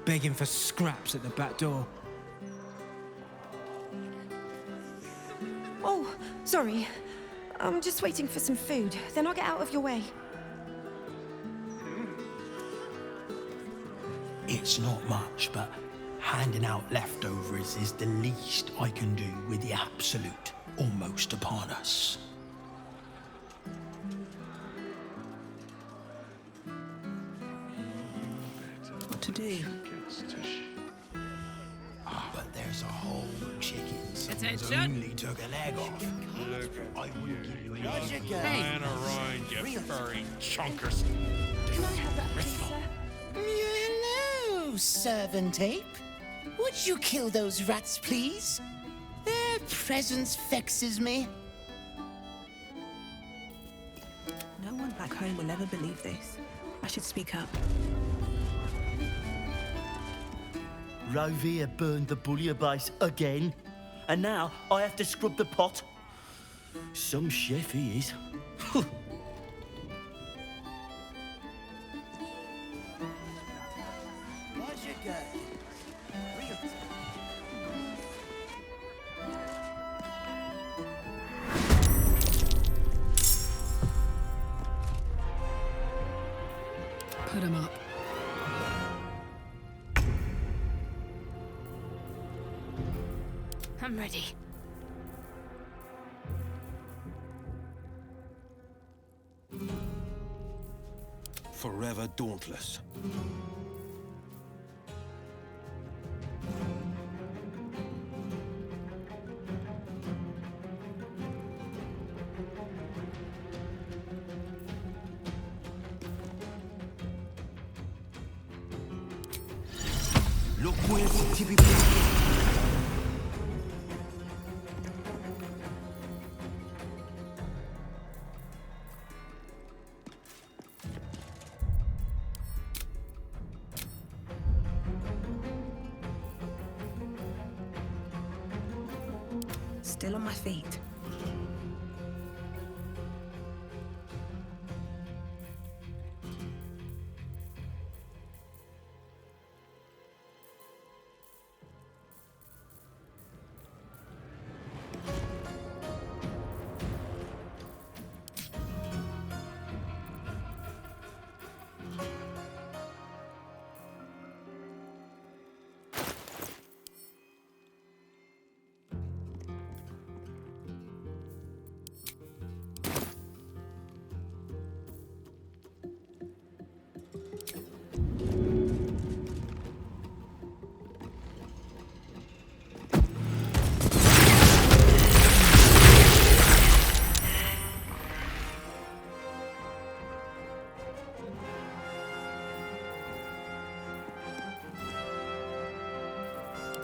begging for scraps at the back door. Oh, sorry. I'm just waiting for some food. Then I'll get out of your way. It's not much, but handing out leftovers is the least I can do with the absolute almost upon us. What to do? But there's a whole chicken. Someone's Attention. only took a leg off. I wouldn't give you any. Lying around, you furry chunkers. Can I have that, please, sir? Hello, servant ape. Would you kill those rats, please? Their presence vexes me. No one back home will ever believe this. I should speak up. Rovia burned the bullier base again. and now I have to scrub the pot. Some chef he is. Put him up. I'm ready. Forever dauntless. Look where TV. Still on my feet.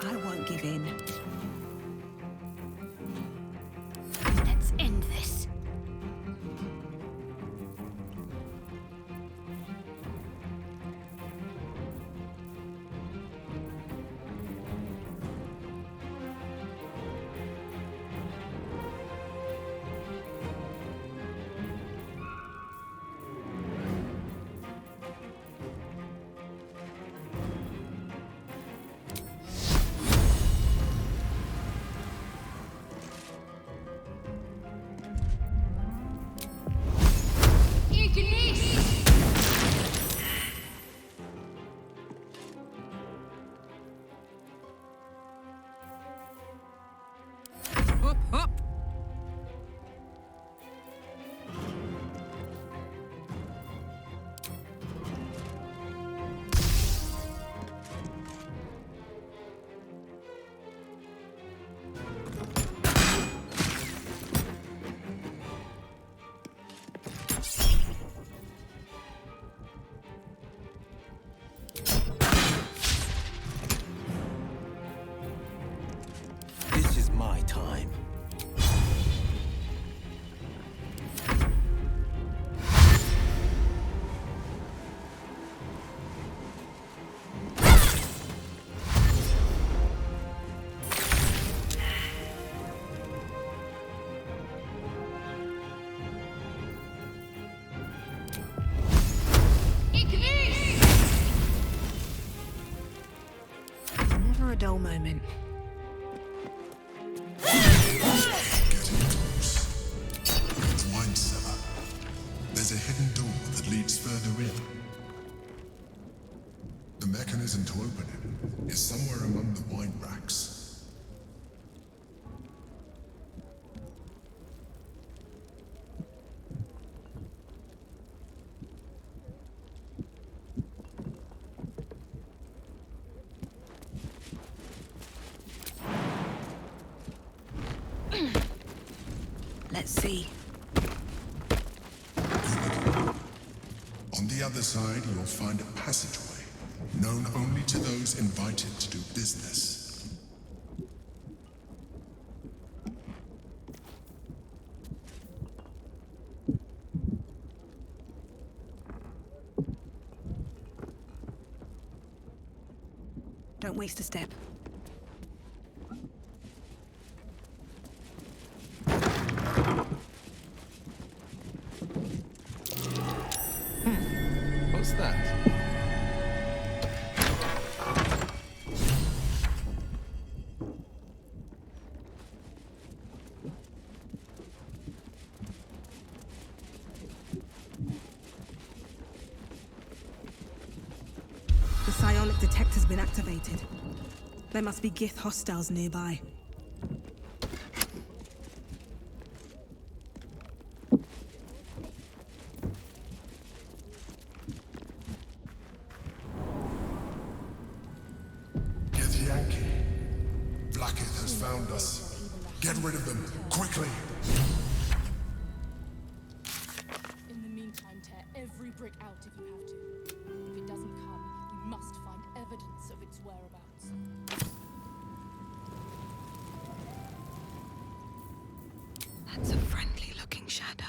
I won't give in. Let's end this. Up, up! This is my time. Never a dull moment. Wine cellar. There's a hidden door that leads further in. The mechanism to open it is somewhere among the wine racks. Let's see. On the other side, you'll find a passageway, known only to those invited to do business. Don't waste a step. The psionic detector's been activated. There must be Gith hostiles nearby. Gith Yankee. Blackith has found us. Get rid of them, quickly! In the meantime, tear every brick out if you have to. If it doesn't come, we must find evidence of its whereabouts. That's a friendly-looking shadow.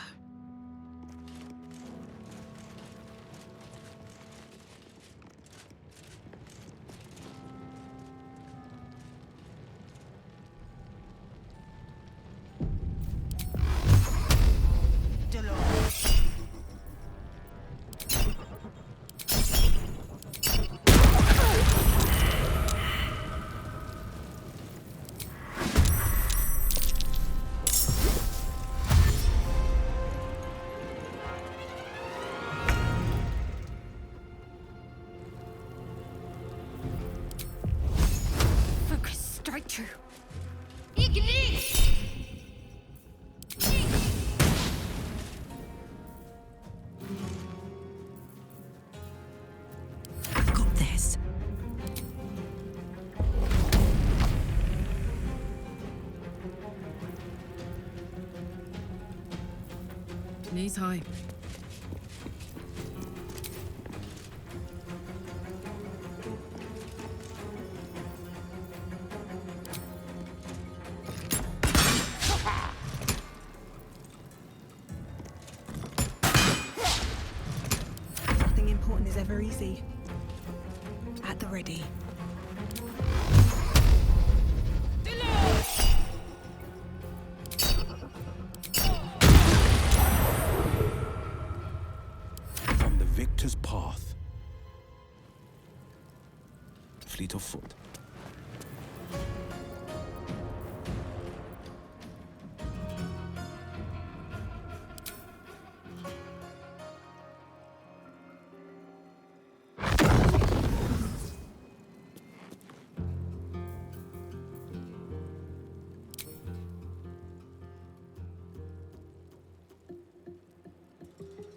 Focus straight through. I've got this. Knees high. Nothing important is ever easy. At the ready. On the victor's path. Fleet of foot.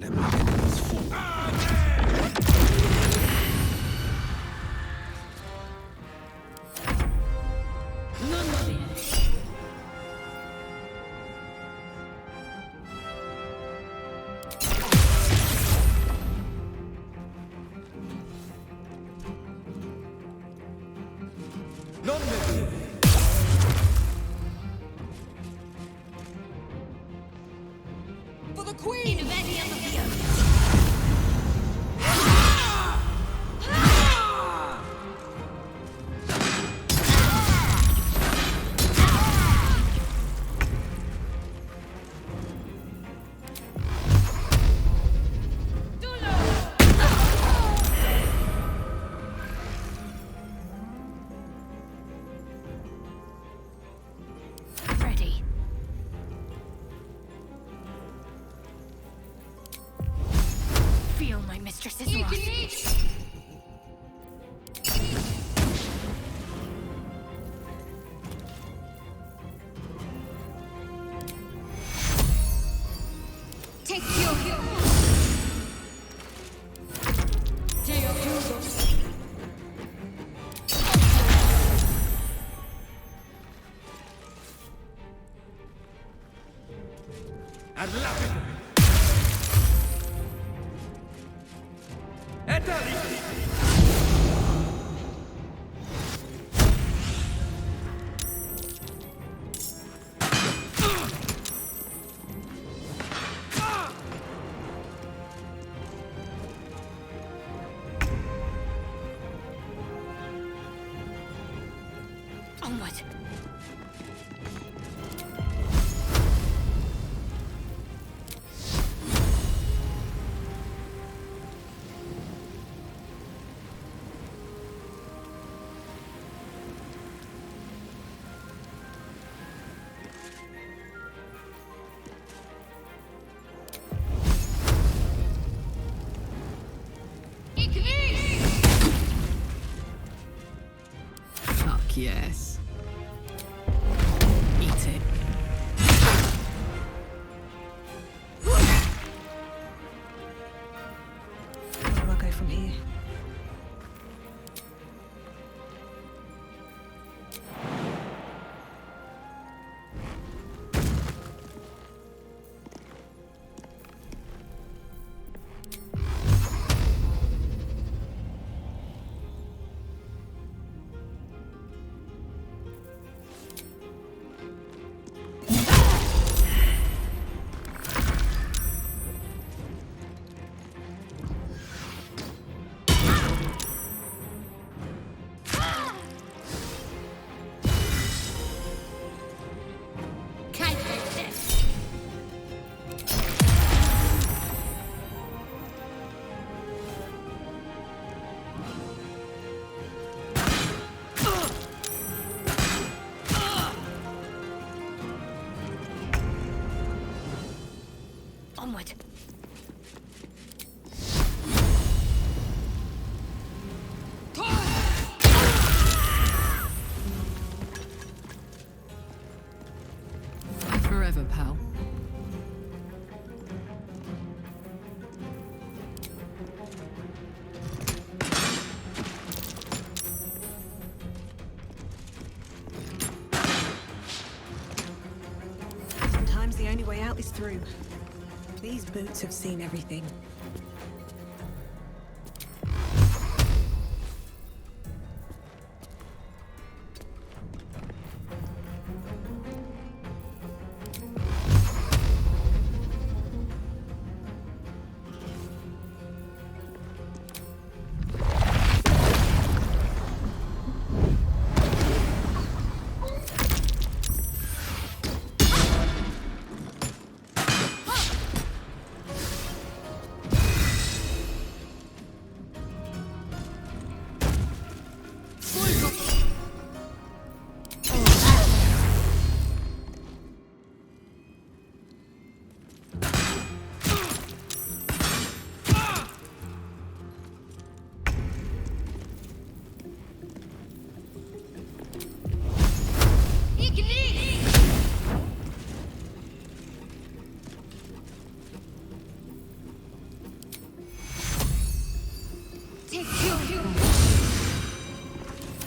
Let my enemies fall. For the Queen! Ready. Feel my mistress's wrath. Take your Onward. Onward. Forever, pal. Sometimes the only way out is through. These boots have seen everything.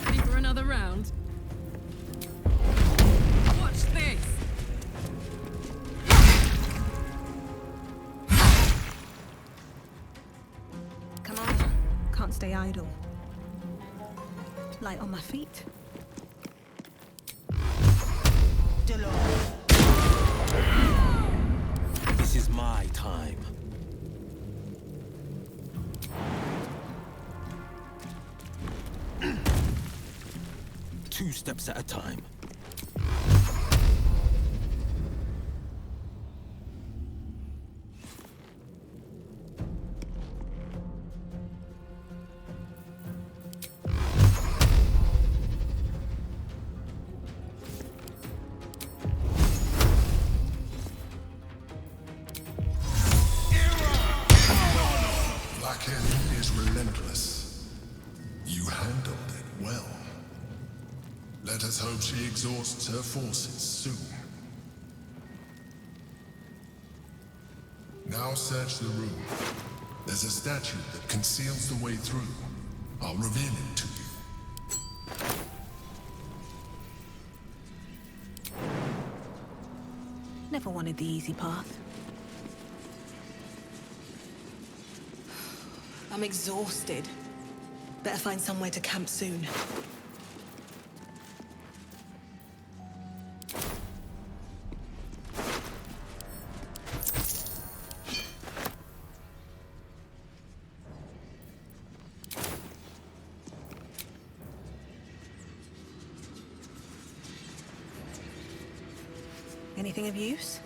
Ready for another round? Watch this! Come on. Can't stay idle. Light on my feet. This is my time. Two steps at a time. Blackend is relentless. You handled it well. Let us hope she exhausts her forces soon. Now search the room. There's a statue that conceals the way through. I'll reveal it to you. Never wanted the easy path. I'm exhausted. Better find somewhere to camp soon. Anything of use?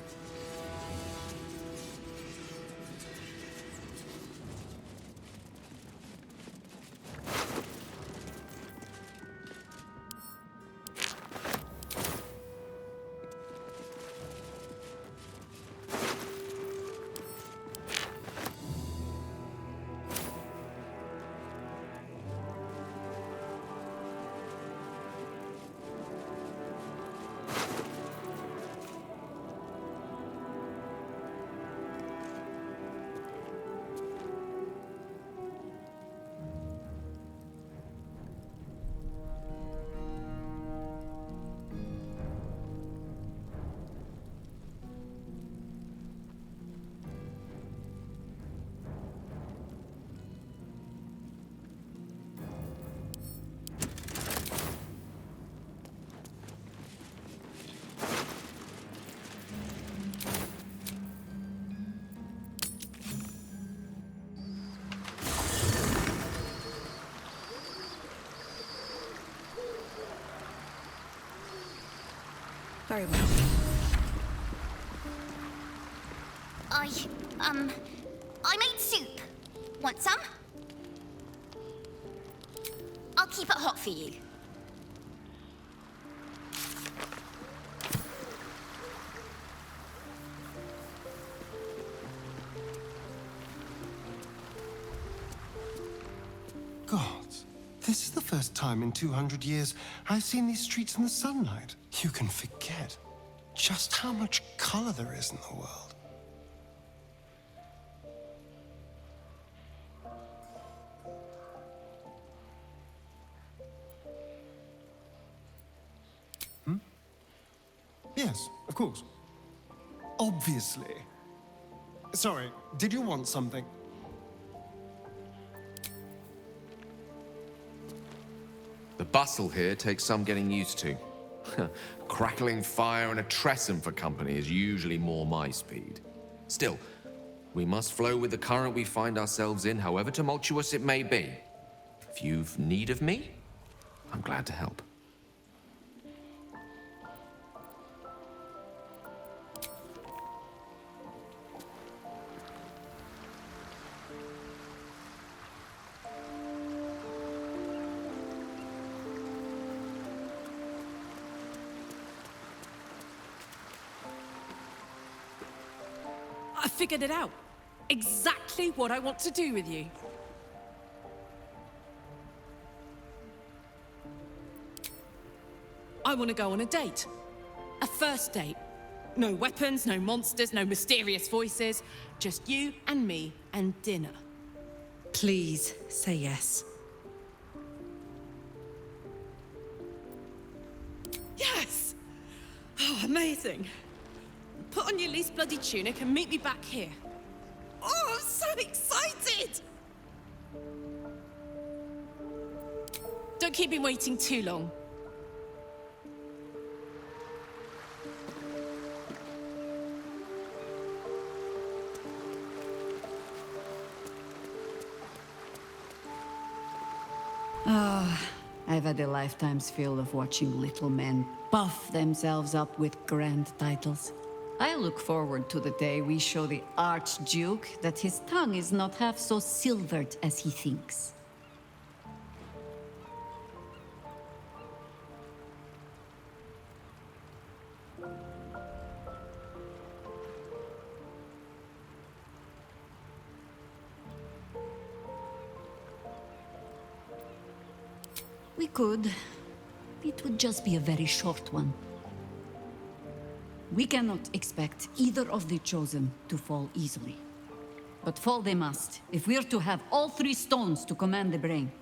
Very well. I made soup. Want some? I'll keep it hot for you. This is the first time in 200 years I've seen these streets in the sunlight. You can forget just how much color there is in the world. Yes, of course. Obviously. Sorry, did you want something? The bustle here takes some getting used to. Crackling fire and a tresson for company is usually more my speed. Still, we must flow with the current we find ourselves in, however tumultuous it may be. If you've need of me, I'm glad to help. I figured it out. Exactly what I want to do with you. I want to go on a date. A first date. No weapons, no monsters, no mysterious voices. Just you and me and dinner. Please say yes. Yes! Oh, amazing. Put on your least bloody tunic and meet me back here. Oh, I'm so excited! Don't keep him waiting too long. I've had a lifetime's fill of watching little men puff themselves up with grand titles. I look forward to the day we show the Archduke that his tongue is not half so silvered as he thinks. We could. It would just be a very short one. We cannot expect either of the Chosen to fall easily. But fall they must, if we're to have all three stones to command the brain.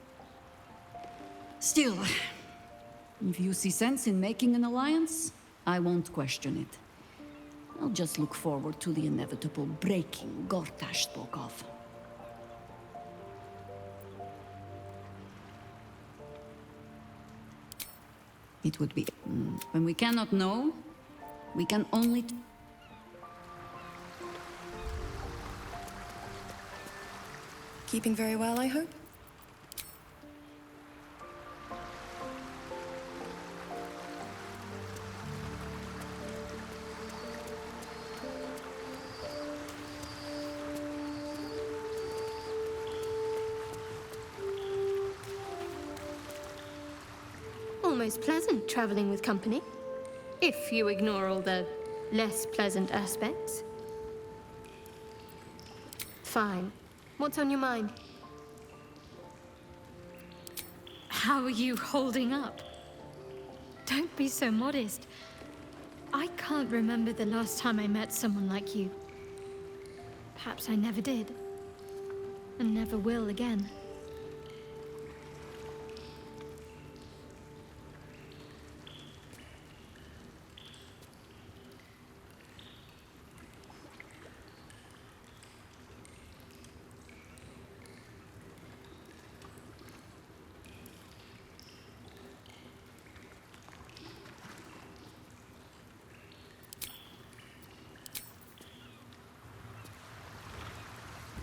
Still, if you see sense in making an alliance, I won't question it. I'll just look forward to the inevitable breaking Gortash spoke of. It would be... When we cannot know, we can only... Keeping very well, I hope? Almost pleasant traveling with company, if you ignore all the less pleasant aspects. Fine. What's on your mind? How are you holding up? Don't be so modest. I can't remember the last time I met someone like you. Perhaps I never did. And never will again.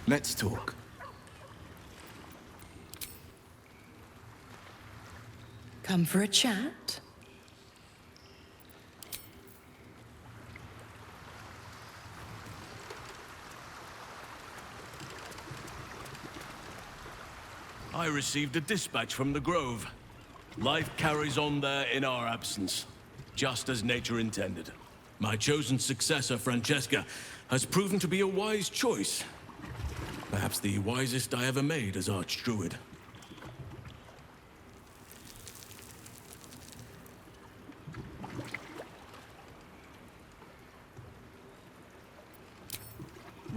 Let's talk. Come for a chat? I received a dispatch from the Grove. Life carries on there in our absence, just as nature intended. My chosen successor, Francesca, has proven to be a wise choice. Perhaps the wisest I ever made as Archdruid.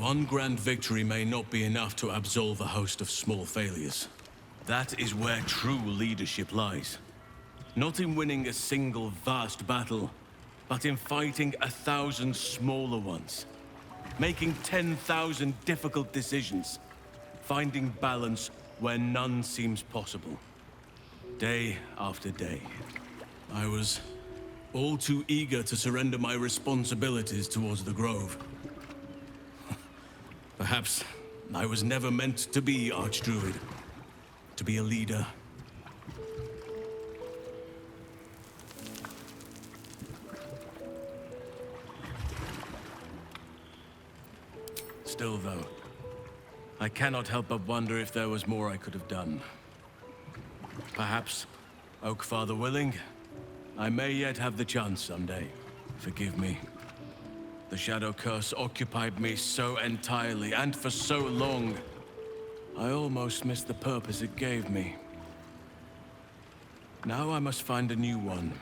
One grand victory may not be enough to absolve a host of small failures. That is where true leadership lies. Not in winning a single vast battle, but in fighting 1,000 smaller ones. Making 10,000 difficult decisions. Finding balance where none seems possible. Day after day. I was all too eager to surrender my responsibilities towards the Grove. Perhaps I was never meant to be Archdruid. To be a leader. Still, though, I cannot help but wonder if there was more I could have done. Perhaps, Oakfather willing, I may yet have the chance someday. Forgive me. The Shadow Curse occupied me so entirely, and for so long, I almost missed the purpose it gave me. Now I must find a new one.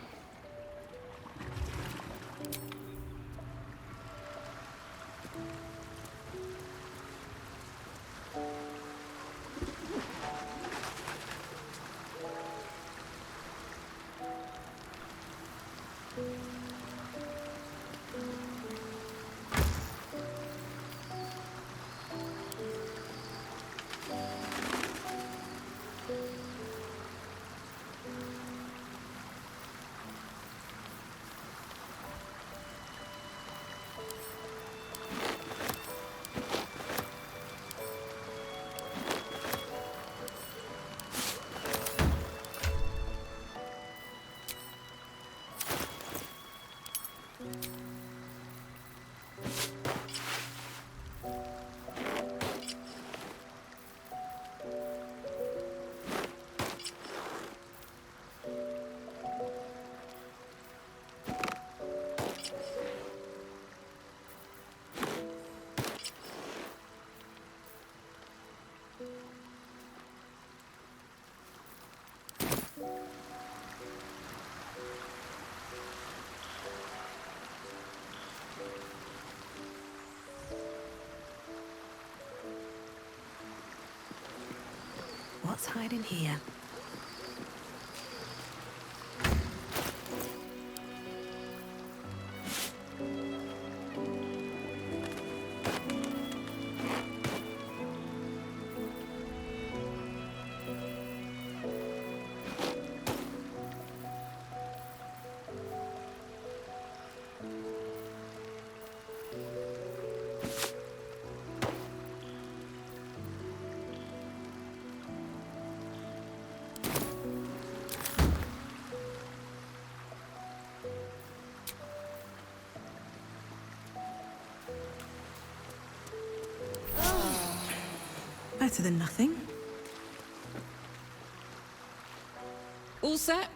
What's hiding here? Better than nothing. All set?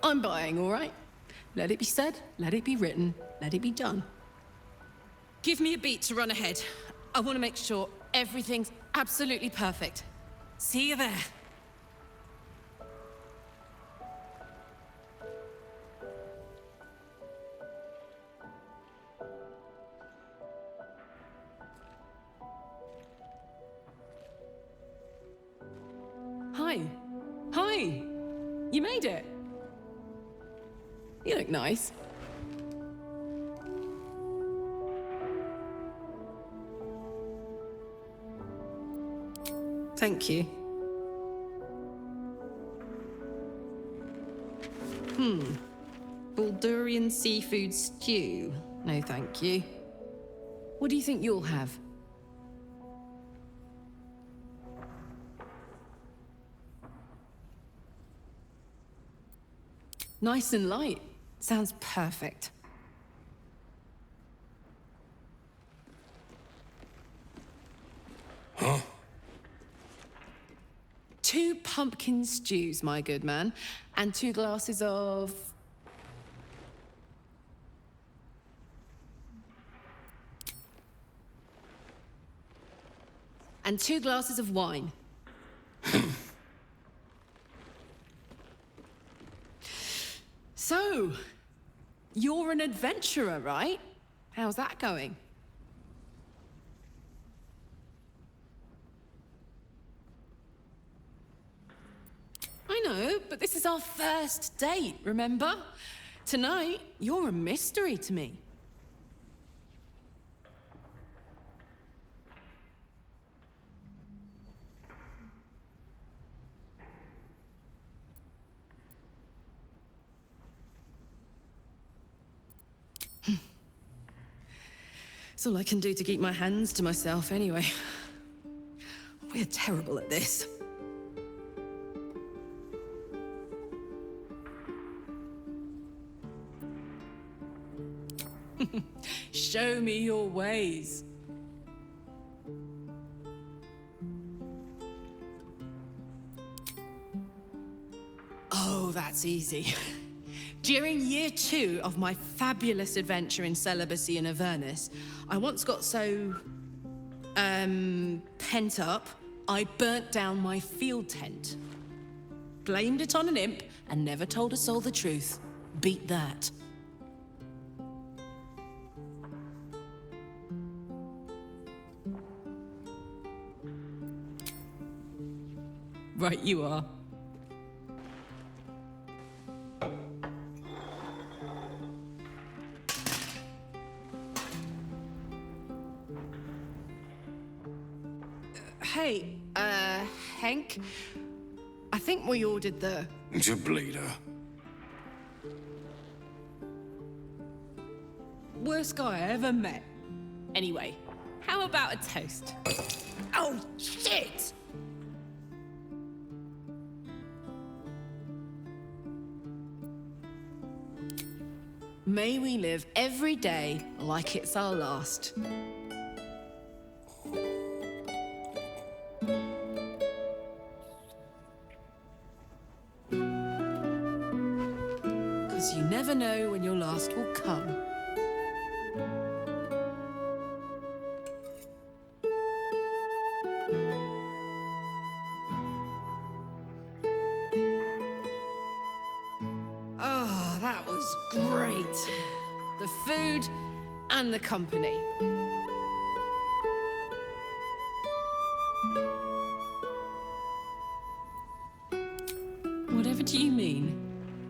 I'm buying, all right? Let it be said, let it be written, let it be done. Give me a beat to run ahead. I want to make sure everything's absolutely perfect. See you there. Hi. Hi! You made it! You look nice. Thank you. Baldurian seafood stew. No, thank you. What do you think you'll have? Nice and light. Sounds perfect. Huh? 2 pumpkin stews, my good man, and 2 glasses of... and 2 glasses of wine. So, You're an adventurer, right? How's that going? I know, but this is our first date, remember? Tonight, you're a mystery to me. It's all I can do to keep my hands to myself anyway. We're terrible at this. Show me your ways. Oh, that's easy. During year 2 of my fabulous adventure in celibacy in Avernus, I once got so, pent up, I burnt down my field tent. Blamed it on an imp and never told a soul the truth. Beat that. Right you are. Hey, Hank. I think we ordered the... The bleeder. worst guy I ever met. Anyway, how about a toast? Oh, shit! May we live every day like it's our last. Because you never know when your last will come. Oh, that was great. The food and the company. Whatever do you mean?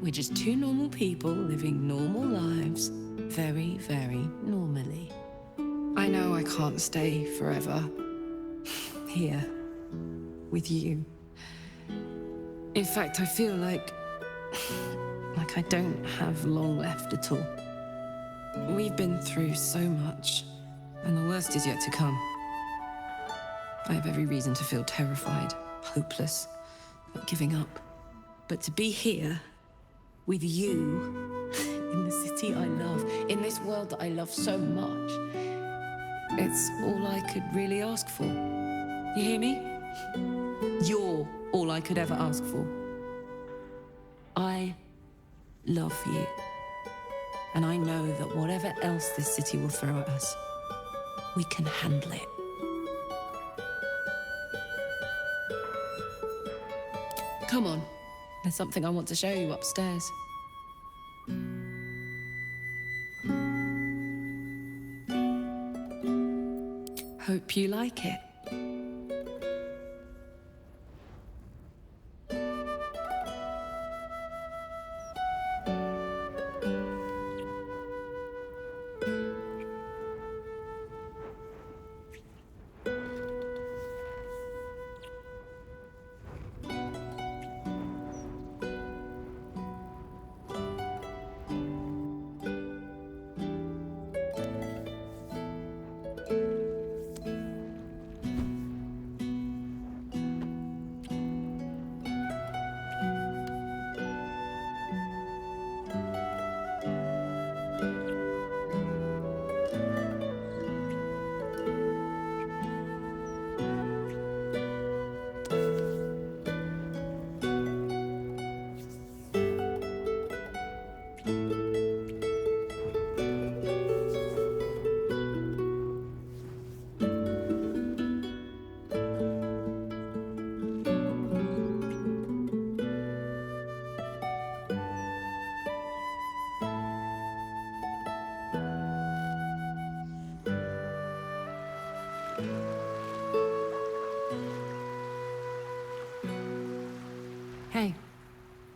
We're just two normal people living normal lives, very, very normally. I know I can't stay forever here with you. In fact, I feel like I don't have long left at all. We've been through so much, and the worst is yet to come. I have every reason to feel terrified, hopeless, about giving up. But to be here, with you, in the city I love, in this world that I love so much, it's all I could really ask for. You hear me? You're all I could ever ask for. I love you. And I know that whatever else this city will throw at us, we can handle it. Come on. There's something I want to show you upstairs. Hope you like it.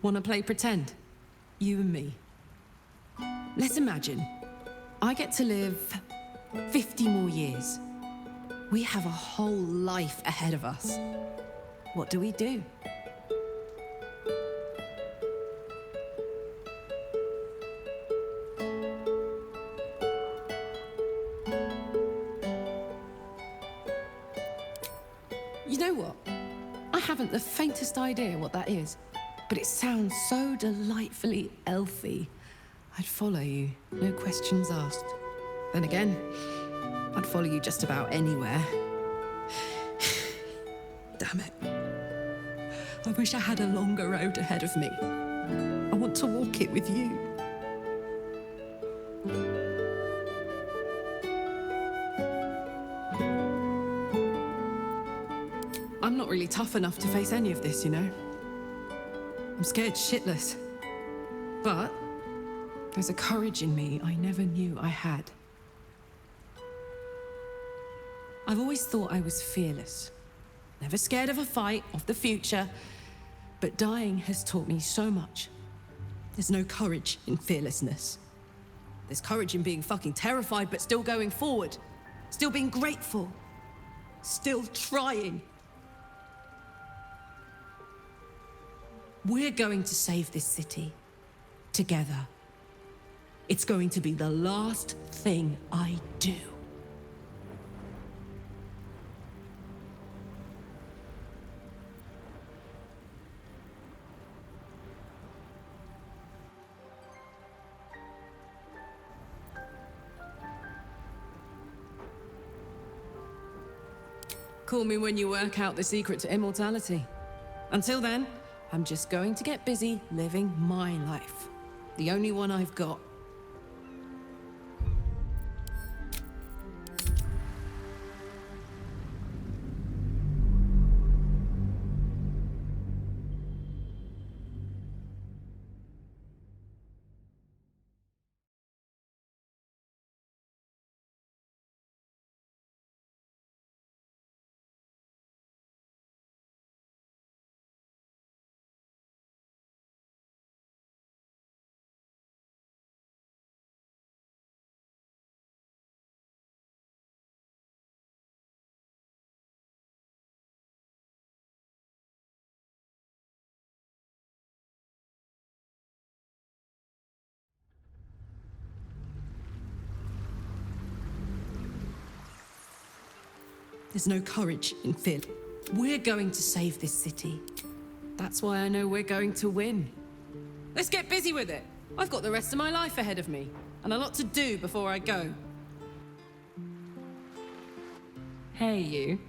Wanna play pretend? You and me. Let's imagine I get to live 50 more years. We have a whole life ahead of us. What do we do? You know what? I haven't the faintest idea what that is, but it sounds so delightfully elfy. I'd follow you, no questions asked. Then again, I'd follow you just about anywhere. Damn it. I wish I had a longer road ahead of me. I want to walk it with you. I'm not really tough enough to face any of this, you know? I'm scared shitless. But there's a courage in me I never knew I had. I've always thought I was fearless. Never scared of a fight, of the future. But dying has taught me so much. There's no courage in fearlessness. There's courage in being fucking terrified, but still going forward. Still being grateful. Still trying. We're going to save this city. Together. It's going to be the last thing I do. Call me when you work out the secret to immortality. Until then, I'm just going to get busy living my life. The only one I've got. There's no courage in fear. We're going to save this city. That's why I know we're going to win. Let's get busy with it. I've got the rest of my life ahead of me, and a lot to do before I go. Hey, you.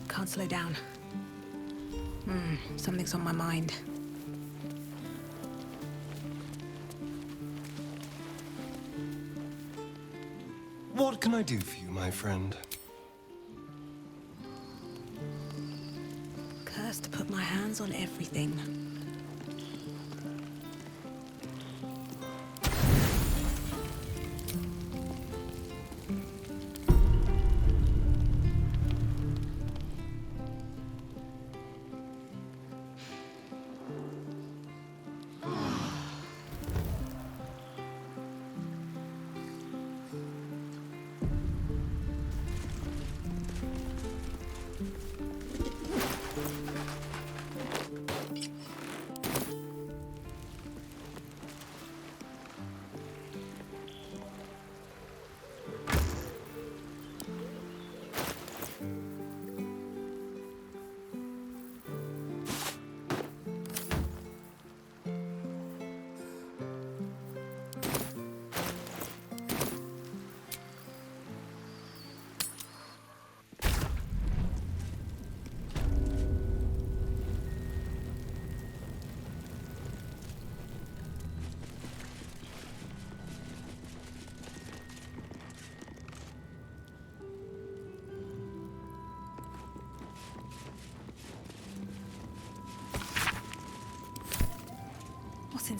Can't slow down. Something's on my mind. What can I do for you, my friend? Cursed to put my hands on everything.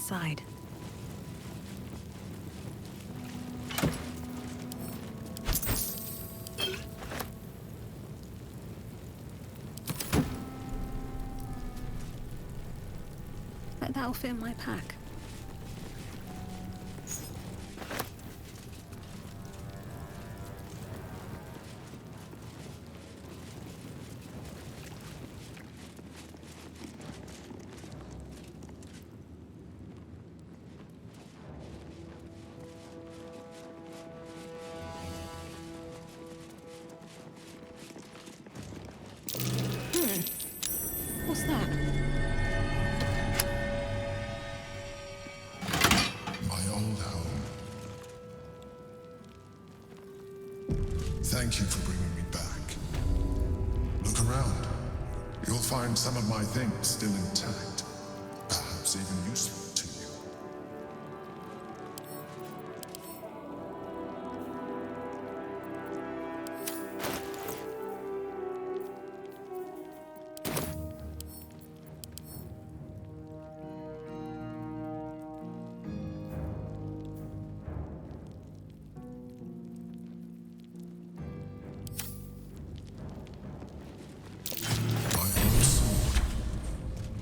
inside. Bet that'll fit in my pack. What's that? My old home. Thank you for bringing me back. Look around. You'll find some of my things still intact. Perhaps even useful to you.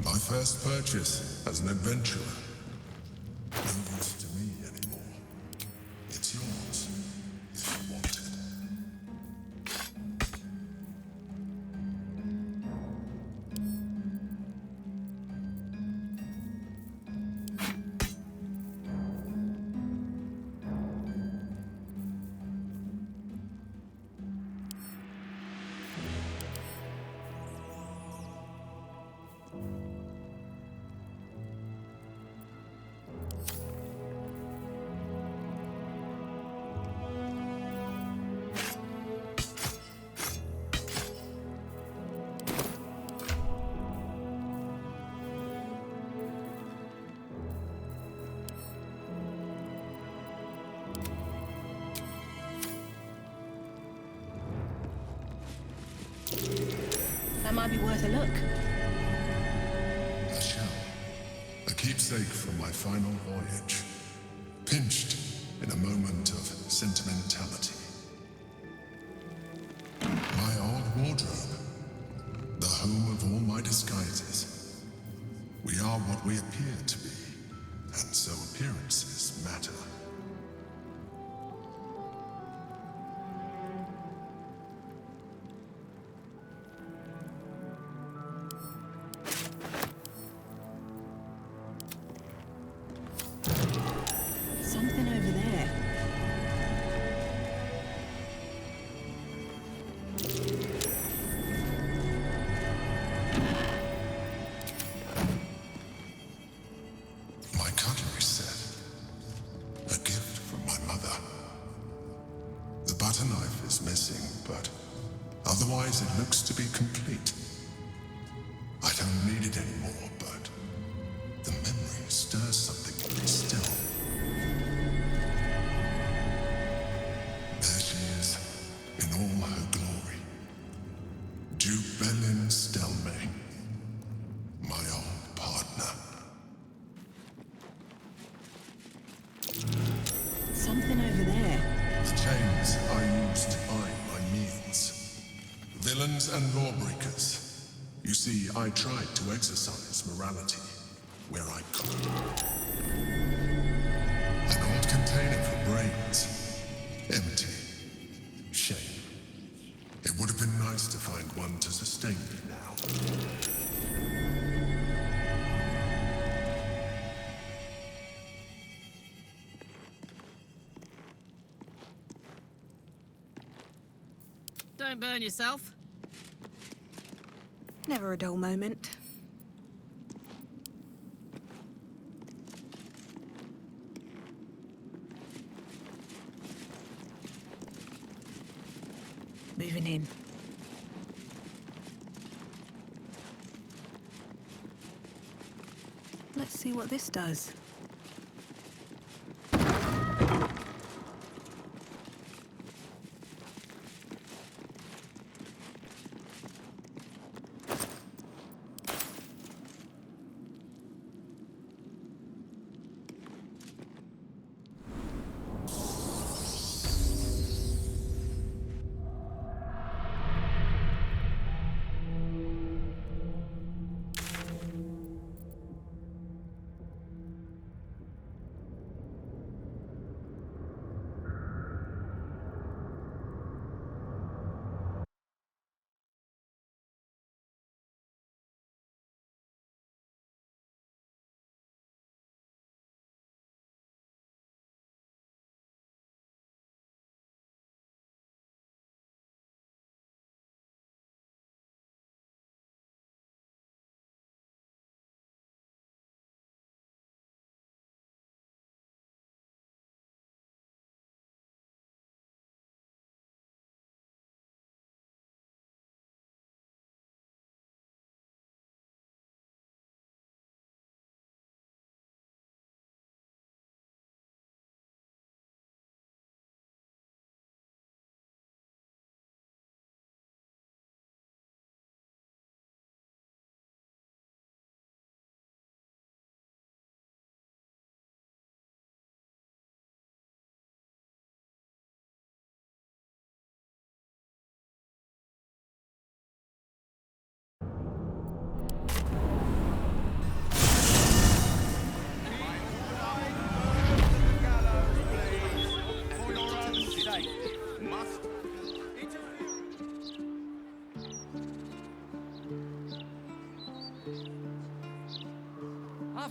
My first purchase as an adventurer. No use to me anymore. It's yours, if you want it. That might be worth a look. A shell. A keepsake from my final voyage. Pinched in a moment of sentimentality. My old wardrobe. The home of all my disguises. We are what we appear to be, and so appearances matter. Something over there. My cutlery set. A gift from my mother. The butter knife is missing, but otherwise it looks to be complete. I don't need it anymore, but the memory stirs something in me still. There she is, in all her glory. Jubelin Stelmane, my old partner. Something over there. The chains I used to buy my meals. Villains and lawbreakers. You see, I tried to exercise morality where I could. An old container for brains. Empty. Shame. It would have been nice to find one to sustain me now. Don't burn yourself. Never a dull moment. Moving in. Let's see what this does.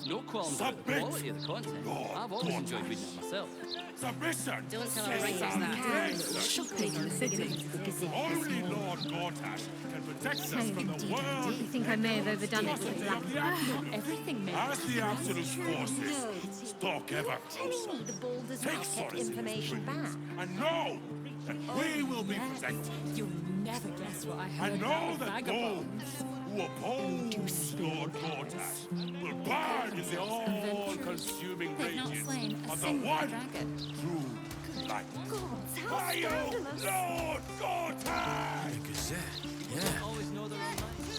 No qualms about the quality of the content. I've always enjoyed reading it myself. Submission! Don't tell her writers that. Shocking in the city. Only Lord Gortash can protect us from the I world. think I may have overdone it with black. Not everything may As the Absolute forces stalk ever closer, The Baldur's take not kept solace in information dreams, back. and know that we will be protected. You'll never guess what I heard And know about the that vagabonds. those who oppose Lord Gortash will burn in the all-consuming They've not radiance slain a of the single one dragon. true light. Gods, how Hail scandalous! Lord Gortash! Gazette, yeah.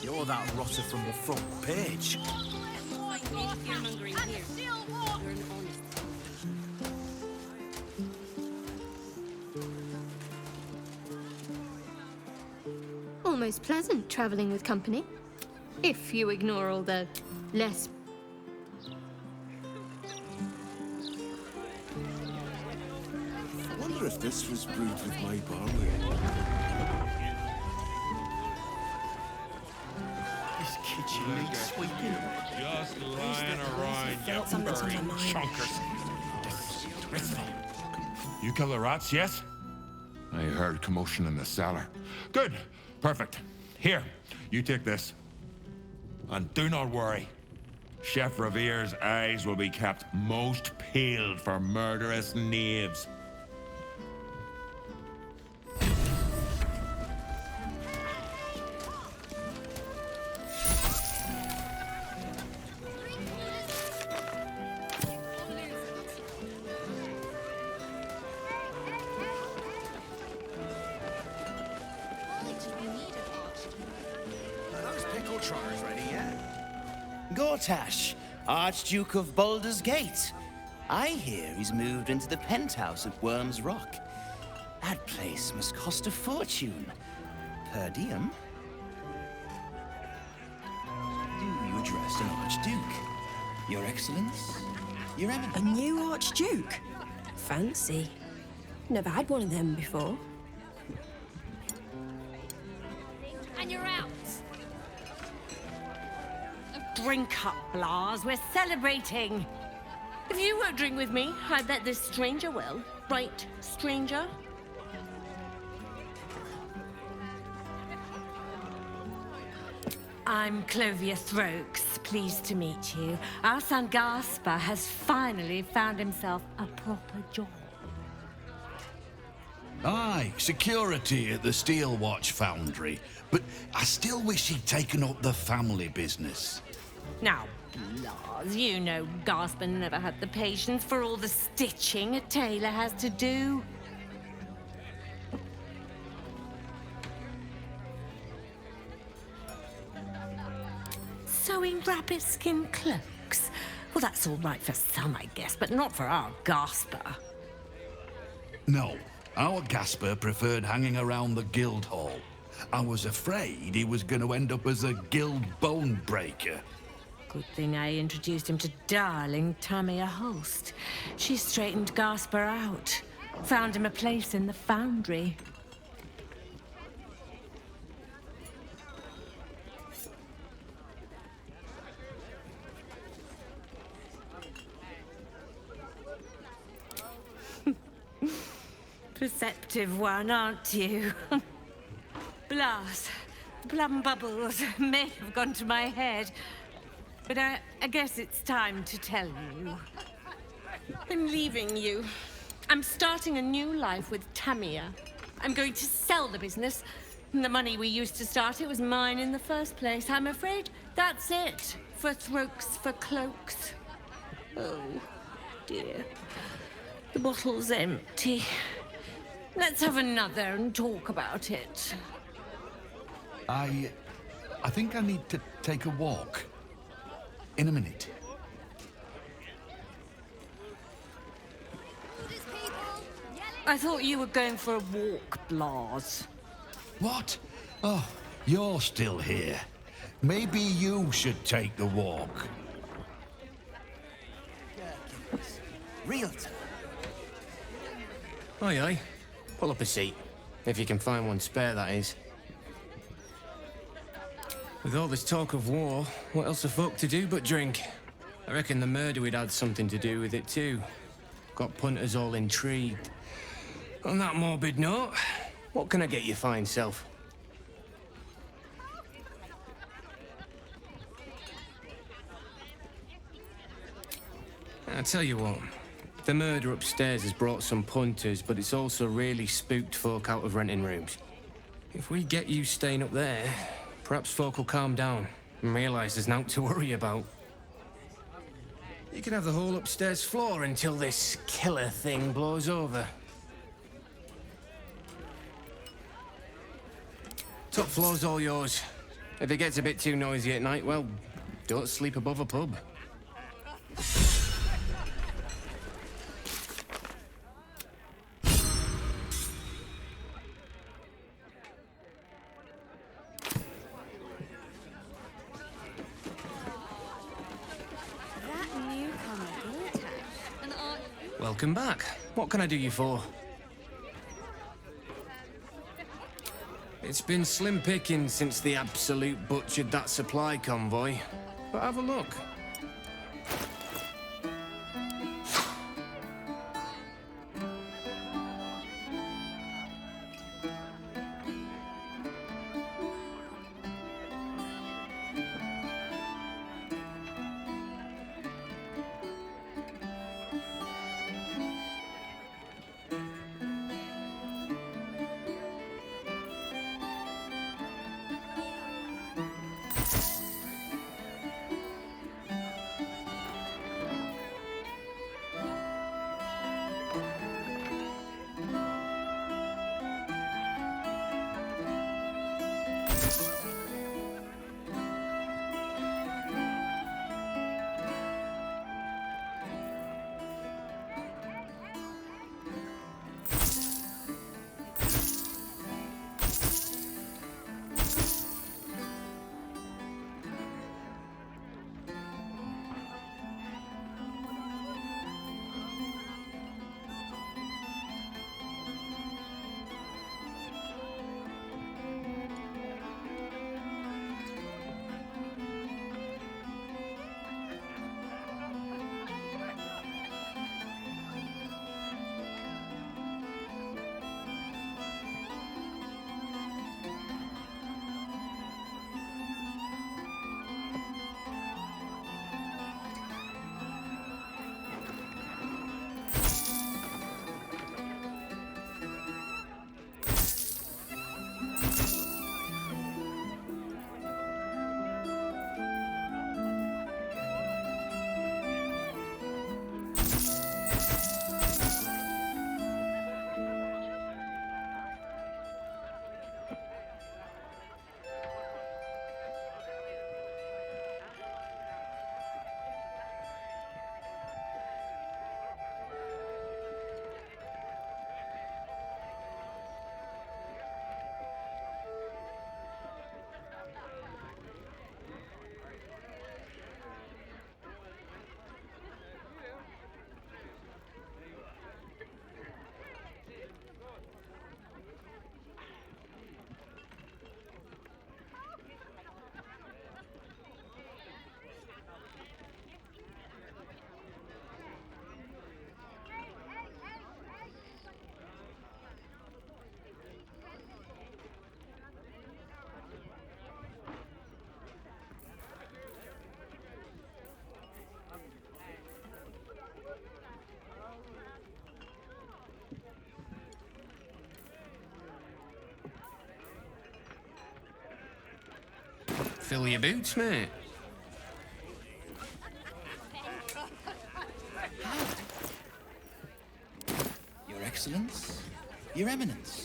You're that rotter from the front page. Almost pleasant traveling with company. If you ignore all the less. I wonder if this was brewed with my barley. This kitchen needs sweeping. Just lying around, you furry chunkers. Disgraceful. You kill the rats, yes? I heard commotion in the cellar. Good. Perfect. Here, you take this. And do not worry. Chef Revere's eyes will be kept most peeled for murderous knaves. Are those pickle trotters ready yet? Gortash, Archduke of Baldur's Gate. I hear he's moved into the penthouse at Worm's Rock. That place must cost a fortune. Per diem? Do you address an Archduke? Your Excellence? Your Eminence? A new Archduke? Fancy. Never had one of them before. And you're out. Drink up, Blas. We're celebrating. If you won't drink with me, I bet this stranger will. Right, stranger? I'm Clovia Throaks. Pleased to meet you. Our son Gaspar has finally found himself a proper job. Aye, security at the Steel Watch Foundry. But I still wish he'd taken up the family business. Now, Blas, you know Gaspar never had the patience for all the stitching a tailor has to do. Sewing rabbit-skin cloaks? Well, that's all right for some, I guess, but not for our Gaspar. No, our Gasper preferred hanging around the guild hall. I was afraid he was going to end up as a guild bone breaker. Good thing I introduced him to darling Tamia Holst. She straightened Gaspar out. Found him a place in the foundry. Perceptive one, aren't you? Blas, the plum bubbles may have gone to my head, but I guess it's time to tell you. I'm leaving you. I'm starting a new life with Tamia. I'm going to sell the business. The money we used to start it was mine in the first place. I'm afraid that's it for Throaks for Cloaks. Oh, dear. The bottle's empty. Let's have another and talk about it. I think I need to take a walk. In a minute. I thought you were going for a walk, Blas. What? Oh, you're still here. Maybe you should take the walk. Realtor. Aye, aye. Pull up a seat. If you can find one spare, that is. With all this talk of war, what else are folk to do but drink? I reckon the murder would had something to do with it too. Got punters all intrigued. On that morbid note, what can I get you fine self? I tell you what, the murder upstairs has brought some punters, but it's also really spooked folk out of renting rooms. If we get you staying up there, perhaps folk will calm down and realise there's naught to worry about. You can have the whole upstairs floor until this killer thing blows over. Top floor's all yours. If it gets a bit too noisy at night, well, don't sleep above a pub. Welcome back. What can I do you for? It's been slim pickings since the Absolute butchered that supply convoy. But have a look. Fill your boots, mate. Your Excellence, Your Eminence.